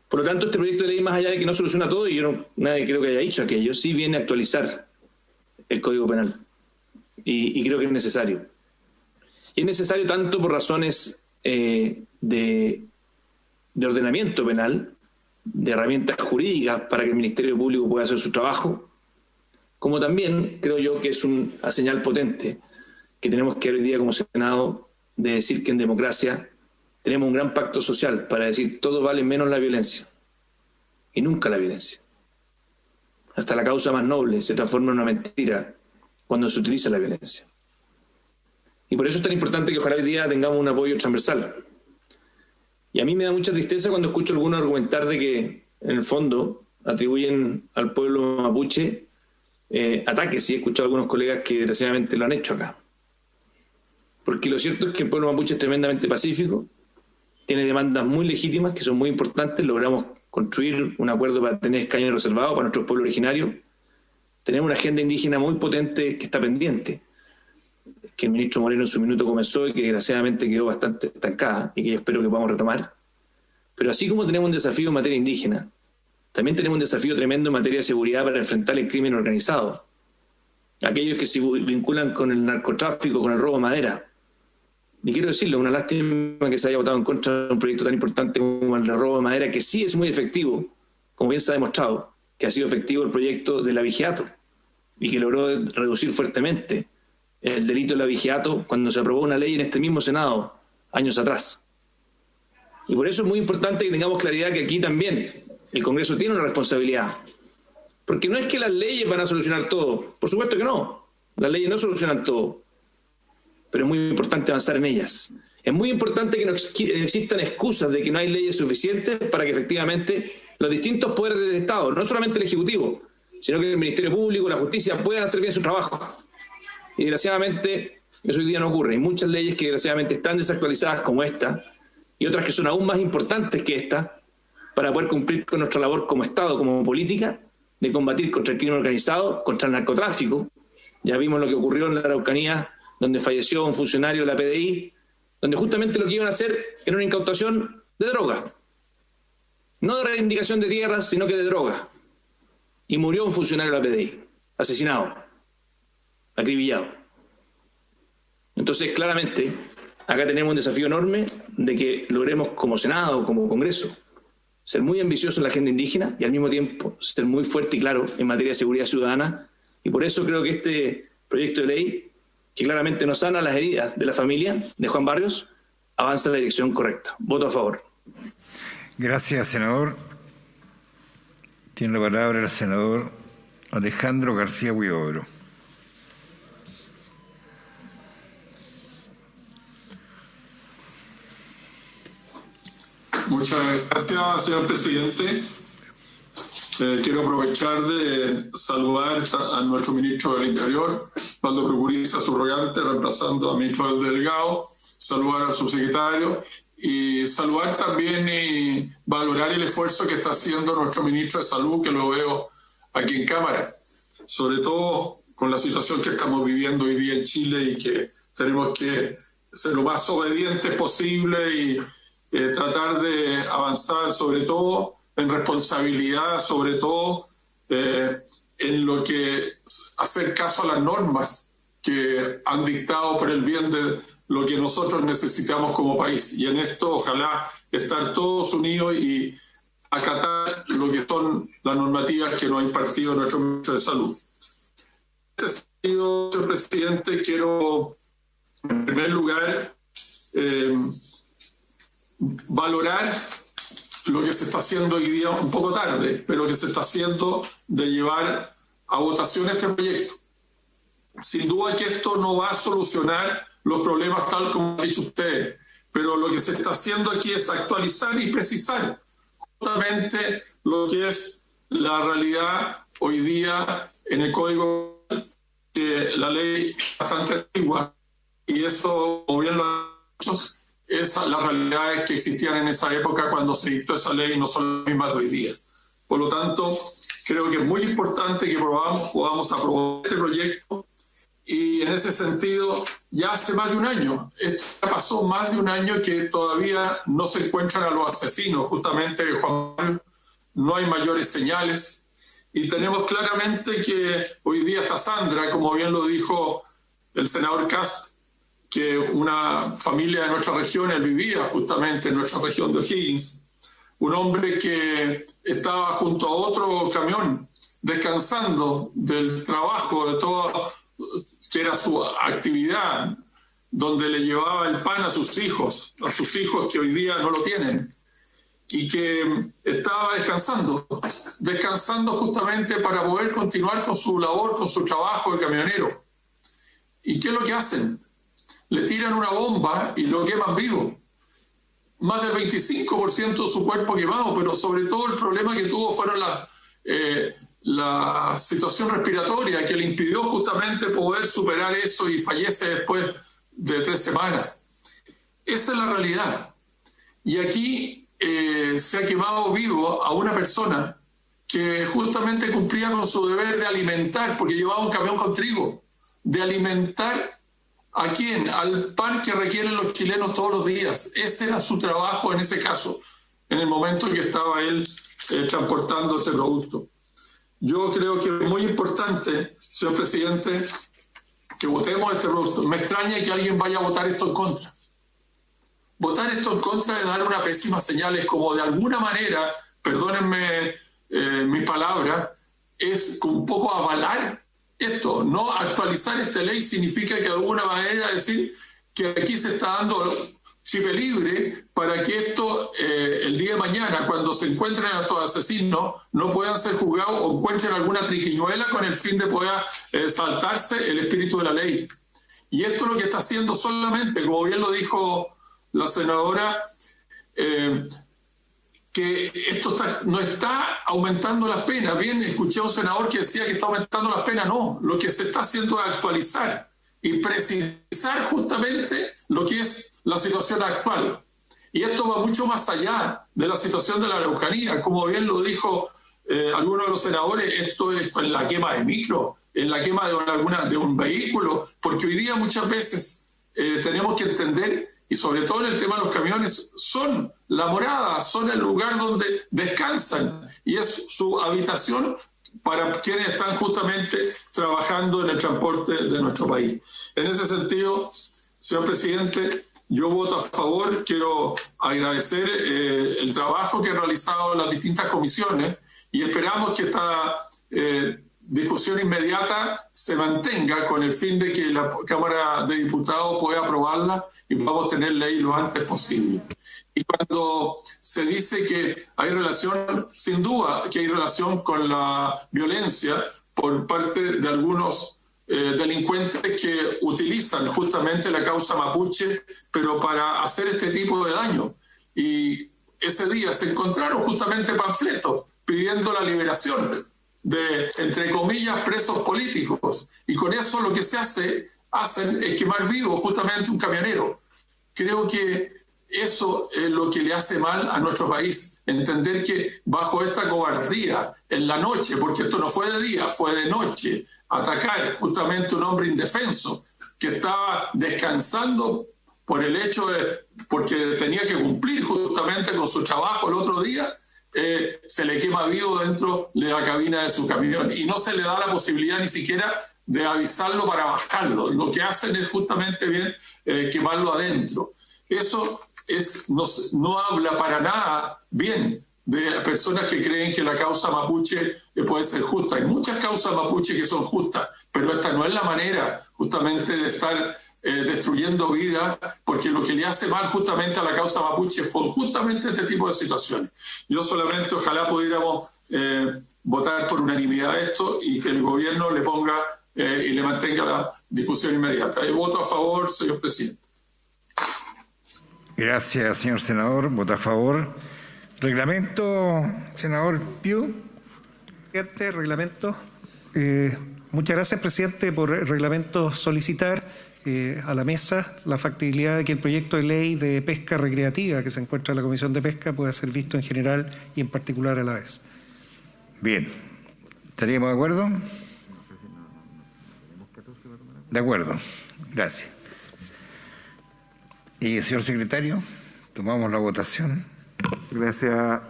Por lo tanto, este proyecto de ley, más allá de que no soluciona todo, y yo nadie creo que haya dicho aquello, sí viene a actualizar el Código Penal. Y creo que es necesario. Y es necesario tanto por razones de ordenamiento penal, de herramientas jurídicas para que el Ministerio Público pueda hacer su trabajo, como también creo yo que es una señal potente que tenemos que hoy día como Senado de decir que en democracia tenemos un gran pacto social para decir todo vale menos la violencia y nunca la violencia. Hasta la causa más noble se transforma en una mentira cuando se utiliza la violencia. Y por eso es tan importante que ojalá hoy día tengamos un apoyo transversal. Y a mí me da mucha tristeza cuando escucho a algunos argumentar de que, en el fondo, atribuyen al pueblo mapuche ataques. Y he escuchado a algunos colegas que desgraciadamente lo han hecho acá. Porque lo cierto es que el pueblo mapuche es tremendamente pacífico, tiene demandas muy legítimas que son muy importantes. Logramos construir un acuerdo para tener escaños reservados para nuestros pueblos originarios. Tenemos una agenda indígena muy potente que está pendiente, que el ministro Moreno en su minuto comenzó y que desgraciadamente quedó bastante estancada y que yo espero que podamos retomar. Pero así como tenemos un desafío en materia indígena, también tenemos un desafío tremendo en materia de seguridad para enfrentar el crimen organizado. Aquellos que se vinculan con el narcotráfico, con el robo de madera. Y quiero decirlo, una lástima que se haya votado en contra de un proyecto tan importante como el de robo de madera, que sí es muy efectivo, como bien se ha demostrado, que ha sido efectivo el proyecto del abigeato y que logró reducir fuertemente el delito del abigeato cuando se aprobó una ley en este mismo Senado años atrás. Y por eso es muy importante que tengamos claridad que aquí también el Congreso tiene una responsabilidad. Porque no es que las leyes van a solucionar todo, por supuesto que no, las leyes no solucionan todo, pero es muy importante avanzar en ellas. Es muy importante que no existan excusas de que no hay leyes suficientes para que efectivamente los distintos poderes del Estado, no solamente el Ejecutivo, sino que el Ministerio Público, la Justicia, puedan hacer bien su trabajo. Y desgraciadamente eso hoy día no ocurre. Hay muchas leyes que desgraciadamente están desactualizadas como esta y otras que son aún más importantes que esta para poder cumplir con nuestra labor como Estado, como política, de combatir contra el crimen organizado, contra el narcotráfico. Ya vimos lo que ocurrió en la Araucanía, donde falleció un funcionario de la PDI, donde justamente lo que iban a hacer era una incautación de droga. No de reivindicación de tierras, sino que de droga. Y murió un funcionario de la PDI, asesinado, acribillado. Entonces, claramente, acá tenemos un desafío enorme de que logremos como Senado, como Congreso, ser muy ambiciosos en la agenda indígena y al mismo tiempo ser muy fuerte y claro en materia de seguridad ciudadana. Y por eso creo que este proyecto de ley, que claramente nos sana las heridas de la familia de Juan Barrios, avanza en la dirección correcta. Voto a favor. Gracias, senador. Tiene la palabra el senador Alejandro García Huidobro. Muchas gracias, señor presidente. Quiero aprovechar de saludar a nuestro ministro del Interior, Osvaldo Procuriza, subrogante, reemplazando al ministro del Delegado, saludar al subsecretario y saludar también y valorar el esfuerzo que está haciendo nuestro ministro de Salud, que lo veo aquí en Cámara, sobre todo con la situación que estamos viviendo hoy día en Chile y que tenemos que ser lo más obedientes posible y tratar de avanzar sobre todo en responsabilidad, sobre todo en lo que hacer caso a las normas que han dictado por el bien de lo que nosotros necesitamos como país. Y en esto ojalá estar todos unidos y acatar lo que son las normativas que nos ha impartido nuestro ministro de Salud. En este sentido, señor presidente, quiero en primer lugar valorar lo que se está haciendo hoy día, un poco tarde, pero que se está haciendo de llevar a votación este proyecto. Sin duda que esto no va a solucionar los problemas tal como han dicho ustedes, pero lo que se está haciendo aquí es actualizar y precisar justamente lo que es la realidad hoy día en el Código, que la ley es bastante antigua y eso, como bien lo han dicho, es las realidades que existían en esa época cuando se dictó esa ley y no son las mismas de hoy día. Por lo tanto, creo que es muy importante que podamos aprobar este proyecto y en ese sentido ya hace más de un año, esto ya pasó más de un año que todavía no se encuentran a los asesinos, justamente de Juan Manuel, no hay mayores señales y tenemos claramente que hoy día está Sandra, como bien lo dijo el senador Cast, que una familia de nuestra región, él vivía justamente en nuestra región de O'Higgins, un hombre que estaba junto a otro camión descansando del trabajo, de todo que era su actividad, donde le llevaba el pan a sus hijos que hoy día no lo tienen, y que estaba descansando justamente para poder continuar con su labor, con su trabajo de camionero. ¿Y qué es lo que hacen? Le tiran una bomba y lo queman vivo. Más del 25% de su cuerpo quemado, pero sobre todo el problema que tuvo fueron la situación respiratoria que le impidió justamente poder superar eso y fallece después de 3 semanas. Esa es la realidad. Y aquí se ha quemado vivo a una persona que justamente cumplía con su deber de alimentar, porque llevaba un camión con trigo, de alimentar ¿a quién? Al pan que requieren los chilenos todos los días. Ese era su trabajo en ese caso, en el momento en que estaba él transportando ese producto. Yo creo que es muy importante, señor presidente, que votemos este producto. Me extraña que alguien vaya a votar esto en contra. Votar esto en contra es dar una pésima señal, es como de alguna manera, perdónenme mi palabra, es un poco avalar esto. No actualizar esta ley significa que de alguna manera decir que aquí se está dando chip libre para que esto el día de mañana, cuando se encuentren a estos asesinos, no puedan ser juzgados o encuentren alguna triquiñuela con el fin de poder saltarse el espíritu de la ley. Y esto es lo que está haciendo solamente, como bien lo dijo la senadora, que esto no está aumentando las penas. Bien, escuché a un senador que decía que está aumentando las penas. No, lo que se está haciendo es actualizar y precisar justamente lo que es la situación actual. Y esto va mucho más allá de la situación de la Araucanía. Como bien lo dijo alguno de los senadores, esto es en la quema de micro, en la quema de un vehículo, porque hoy día muchas veces tenemos que entender, y sobre todo en el tema de los camiones, son la morada, son el lugar donde descansan y es su habitación para quienes están justamente trabajando en el transporte de nuestro país. En ese sentido, señor presidente, yo voto a favor. Quiero agradecer el trabajo que han realizado las distintas comisiones y esperamos que esta discusión inmediata se mantenga con el fin de que la Cámara de Diputados pueda aprobarla y podamos tener ley lo antes posible. Y cuando se dice que hay relación, sin duda que hay relación con la violencia por parte de algunos delincuentes que utilizan justamente la causa mapuche, pero para hacer este tipo de daño. Y ese día se encontraron justamente panfletos pidiendo la liberación de, entre comillas, presos políticos. Y con eso lo que se hacen es quemar vivo justamente un camionero. Creo que eso es lo que le hace mal a nuestro país. Entender que bajo esta cobardía, en la noche, porque esto no fue de día, fue de noche, atacar justamente a un hombre indefenso que estaba descansando por el hecho de, porque tenía que cumplir justamente con su trabajo el otro día, se le quema vivo dentro de la cabina de su camión y no se le da la posibilidad ni siquiera de avisarlo para bajarlo. Lo que hacen es justamente bien quemarlo adentro. Eso no habla para nada bien de personas que creen que la causa mapuche puede ser justa. Hay muchas causas mapuche que son justas, pero esta no es la manera justamente de estar destruyendo vidas, porque lo que le hace mal justamente a la causa mapuche es justamente este tipo de situaciones. Yo solamente ojalá pudiéramos votar por unanimidad esto y que el gobierno le ponga y le mantenga la discusión inmediata. Voto a favor, señor presidente. Gracias, señor senador. Voto a favor. Reglamento, senador Piu. Reglamento. Muchas gracias, presidente, por el reglamento solicitar a la mesa la factibilidad de que el proyecto de ley de pesca recreativa que se encuentra en la Comisión de Pesca pueda ser visto en general y en particular a la vez. Bien. ¿Estaríamos de acuerdo? De acuerdo. Gracias. Y, señor secretario, tomamos la votación. Gracias,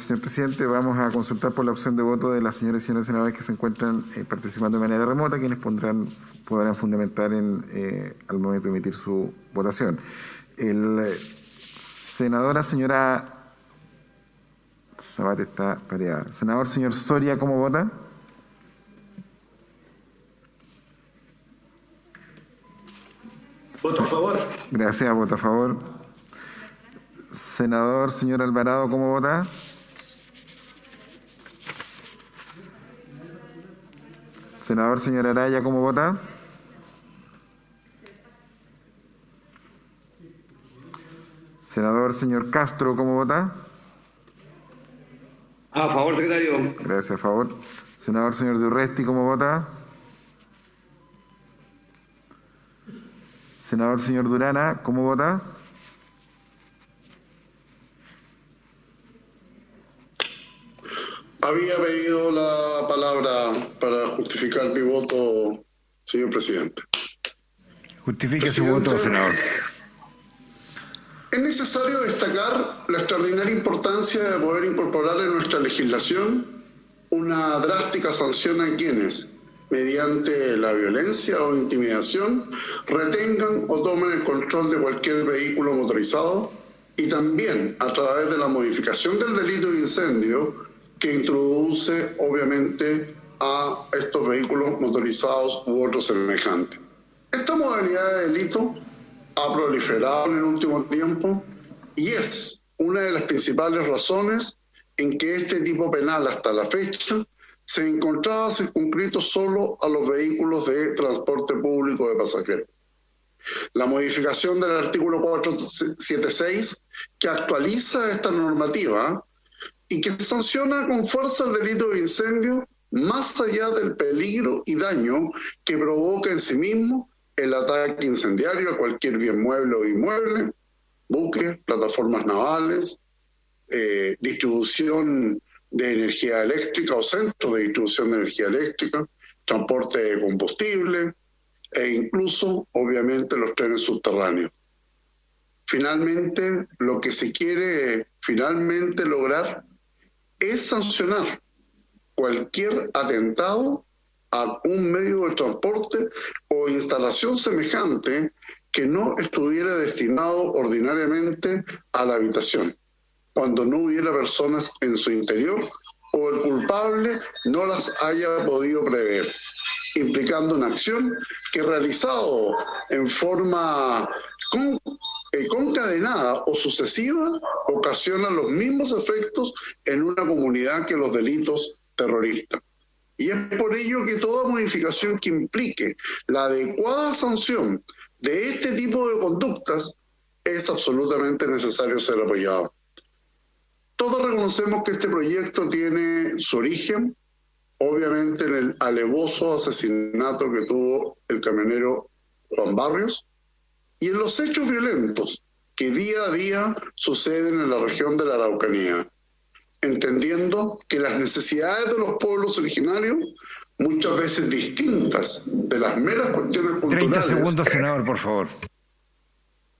señor presidente. Vamos a consultar por la opción de voto de las señoras y señores senadores que se encuentran participando de manera remota, quienes podrán fundamentar al momento de emitir su votación. Señora Sabat está pareada. Senador, señor Soria, ¿cómo vota? Voto a favor. Gracias, voto a favor. Senador, señor Alvarado, ¿cómo vota? Senador, señor Araya, ¿cómo vota? Senador, señor Castro, ¿cómo vota? A favor, secretario. Gracias, a favor. Senador, señor Durresti, ¿cómo vota? Senador, señor Durana, ¿cómo vota? Había pedido la palabra para justificar mi voto, señor presidente. Justifique su voto, senador. Es necesario destacar la extraordinaria importancia de poder incorporar en nuestra legislación una drástica sanción a quienes, mediante la violencia o intimidación, retengan o tomen el control de cualquier vehículo motorizado, y también a través de la modificación del delito de incendio que introduce obviamente a estos vehículos motorizados u otros semejantes. Esta modalidad de delito ha proliferado en el último tiempo y es una de las principales razones en que este tipo penal hasta la fecha se encontraba circunscrito solo a los vehículos de transporte público de pasajeros. La modificación del artículo 476, que actualiza esta normativa y que sanciona con fuerza el delito de incendio, más allá del peligro y daño que provoca en sí mismo el ataque incendiario a cualquier bien mueble o inmueble, buques, plataformas navales, distribución de energía eléctrica o centro de distribución de energía eléctrica, transporte de combustible e incluso, obviamente, los trenes subterráneos. Finalmente, lo que se quiere finalmente lograr es sancionar cualquier atentado a un medio de transporte o instalación semejante que no estuviera destinado ordinariamente a la habitación, cuando no hubiera personas en su interior o el culpable no las haya podido prever, implicando una acción que realizado en forma concadenada o sucesiva ocasiona los mismos efectos en una comunidad que los delitos terroristas. Y es por ello que toda modificación que implique la adecuada sanción de este tipo de conductas es absolutamente necesario ser apoyado. Todos reconocemos que este proyecto tiene su origen, obviamente, en el alevoso asesinato que tuvo el camionero Juan Barrios y en los hechos violentos que día a día suceden en la región de la Araucanía, entendiendo que las necesidades de los pueblos originarios, muchas veces distintas de las meras cuestiones culturales... 30 segundos, senador, por favor.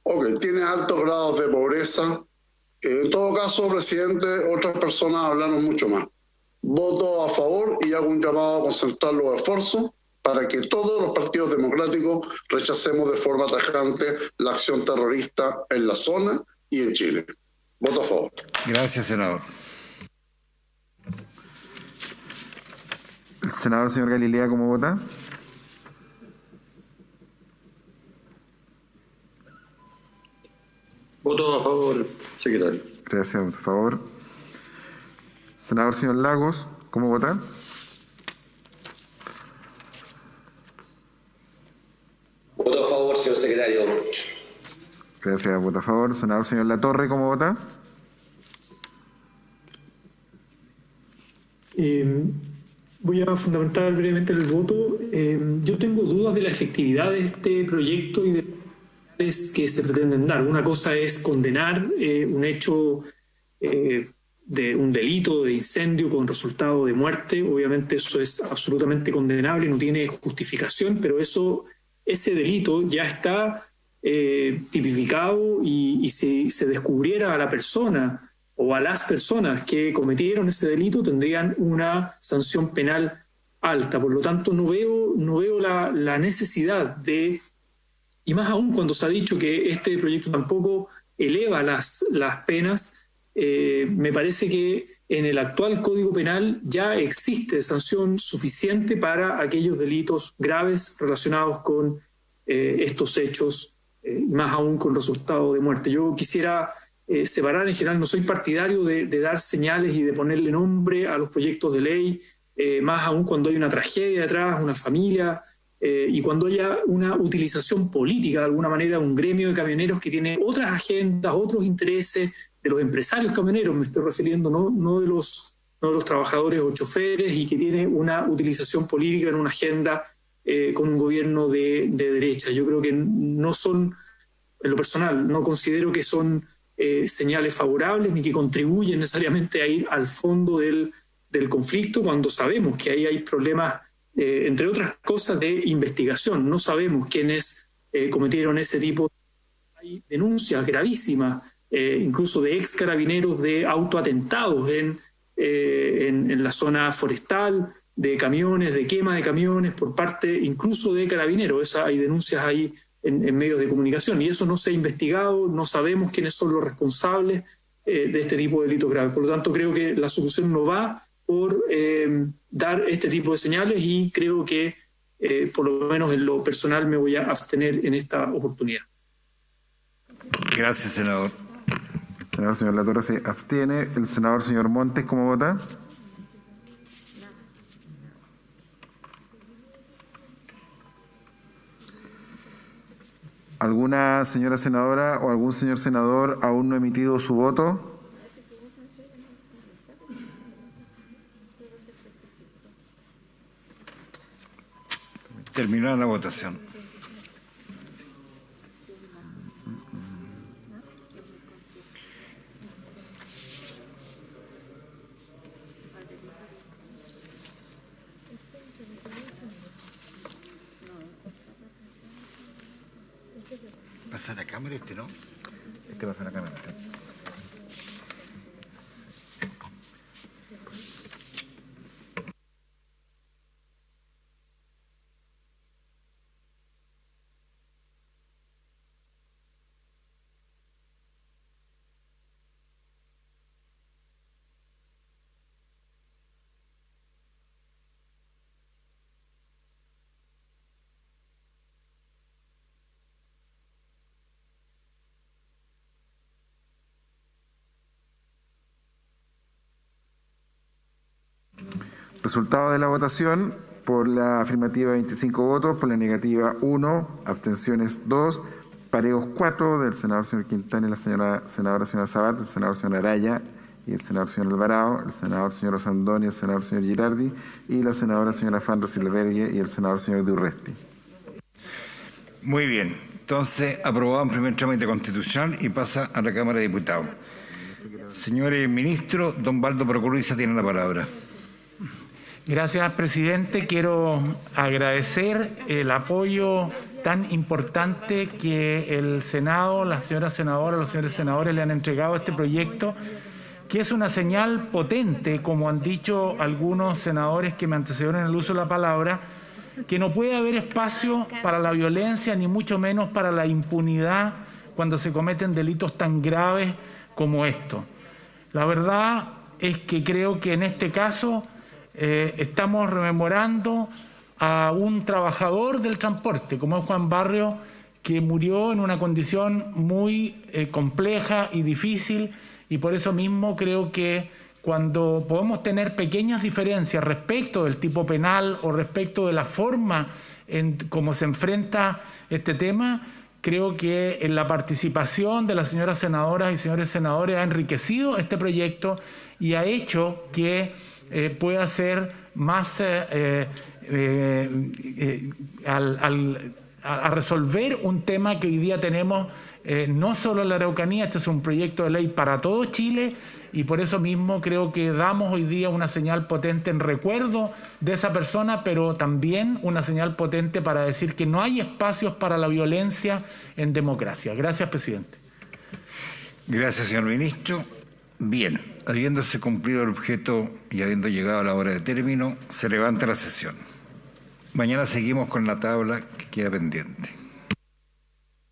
Ok, tiene altos grados de pobreza. En todo caso, presidente, otras personas hablaron mucho más. Voto a favor y hago un llamado a concentrar los esfuerzos para que todos los partidos democráticos rechacemos de forma tajante la acción terrorista en la zona y en Chile. Voto a favor. Gracias, senador. El senador señor Galilea, ¿cómo vota? secretario. Gracias, por favor. Senador señor Lagos, ¿cómo vota? Voto a favor, señor secretario. Gracias, vota a favor. Senador señor Latorre, ¿cómo vota? Voy a fundamentar brevemente el voto. Yo tengo dudas de la efectividad de este proyecto y de los que se pretenden dar. Una cosa es condenar un hecho de un delito de incendio con resultado de muerte. Obviamente eso es absolutamente condenable, no tiene justificación, pero ese delito ya está tipificado y si se descubriera a la persona o a las personas que cometieron ese delito tendrían una sanción penal alta. Por lo tanto, no veo la necesidad de, y más aún cuando se ha dicho que este proyecto tampoco eleva las penas, me parece que en el actual Código Penal ya existe sanción suficiente para aquellos delitos graves relacionados con estos hechos, más aún con resultado de muerte. Yo quisiera separar. En general no soy partidario de dar señales y de ponerle nombre a los proyectos de ley, más aún cuando hay una tragedia detrás, una familia, y cuando haya una utilización política de alguna manera de un gremio de camioneros que tiene otras agendas, otros intereses, de los empresarios camioneros, me estoy refiriendo, no de los trabajadores o choferes, y que tiene una utilización política en una agenda con un gobierno de derecha. Yo creo que no son, en lo personal, no considero que son señales favorables ni que contribuyen necesariamente a ir al fondo del conflicto, cuando sabemos que ahí hay problemas, entre otras cosas, de investigación. No sabemos quiénes cometieron ese tipo. Hay denuncias gravísimas, incluso de ex carabineros, de autoatentados en la zona forestal, de camiones, de quema de camiones por parte incluso de carabineros. Hay denuncias ahí en medios de comunicación, y eso no se ha investigado, no sabemos quiénes son los responsables de este tipo de delitos graves. Por lo tanto, creo que la solución no va por dar este tipo de señales, y creo que, por lo menos en lo personal, me voy a abstener en esta oportunidad. Gracias, senador. Senador señor Latorre se abstiene. El senador señor Montes, ¿cómo vota? ¿Alguna señora senadora o algún señor senador aún no ha emitido su voto? Terminó la votación. ¿Pasa a la cámara no? Pasa a la cámara. Resultado de la votación: por la afirmativa 25 votos, por la negativa 1, abstenciones 2, pareos 4 del senador señor Quintana y la senadora señora Sabat, el senador señor Araya y el senador señor Alvarado, el senador señor Osandón y el senador señor Girardi, y la senadora señora Fandra Silvergue y el senador señor Durresti. Muy bien. Entonces, aprobado en primer trámite constitucional y pasa a la Cámara de Diputados. Señores ministros, don Baldo Procuriza tiene la palabra. Gracias, presidente. Quiero agradecer el apoyo tan importante que el Senado, las señoras senadoras, los señores senadores le han entregado a este proyecto, que es una señal potente, como han dicho algunos senadores que me antecedieron en el uso de la palabra, que no puede haber espacio para la violencia, ni mucho menos para la impunidad cuando se cometen delitos tan graves como estos. La verdad es que creo que en este caso estamos rememorando a un trabajador del transporte, como es Juan Barrio, que murió en una condición muy compleja y difícil, y por eso mismo creo que cuando podemos tener pequeñas diferencias respecto del tipo penal o respecto de la forma en cómo se enfrenta este tema, creo que en la participación de las señoras senadoras y señores senadores ha enriquecido este proyecto y ha hecho que pueda ser más a resolver un tema que hoy día tenemos no solo en la Araucanía. Este es un proyecto de ley para todo Chile y por eso mismo creo que damos hoy día una señal potente en recuerdo de esa persona, pero también una señal potente para decir que no hay espacios para la violencia en democracia. Gracias, presidente. Gracias, señor ministro. Bien, habiéndose cumplido el objeto y habiendo llegado a la hora de término, se levanta la sesión. Mañana seguimos con la tabla que queda pendiente.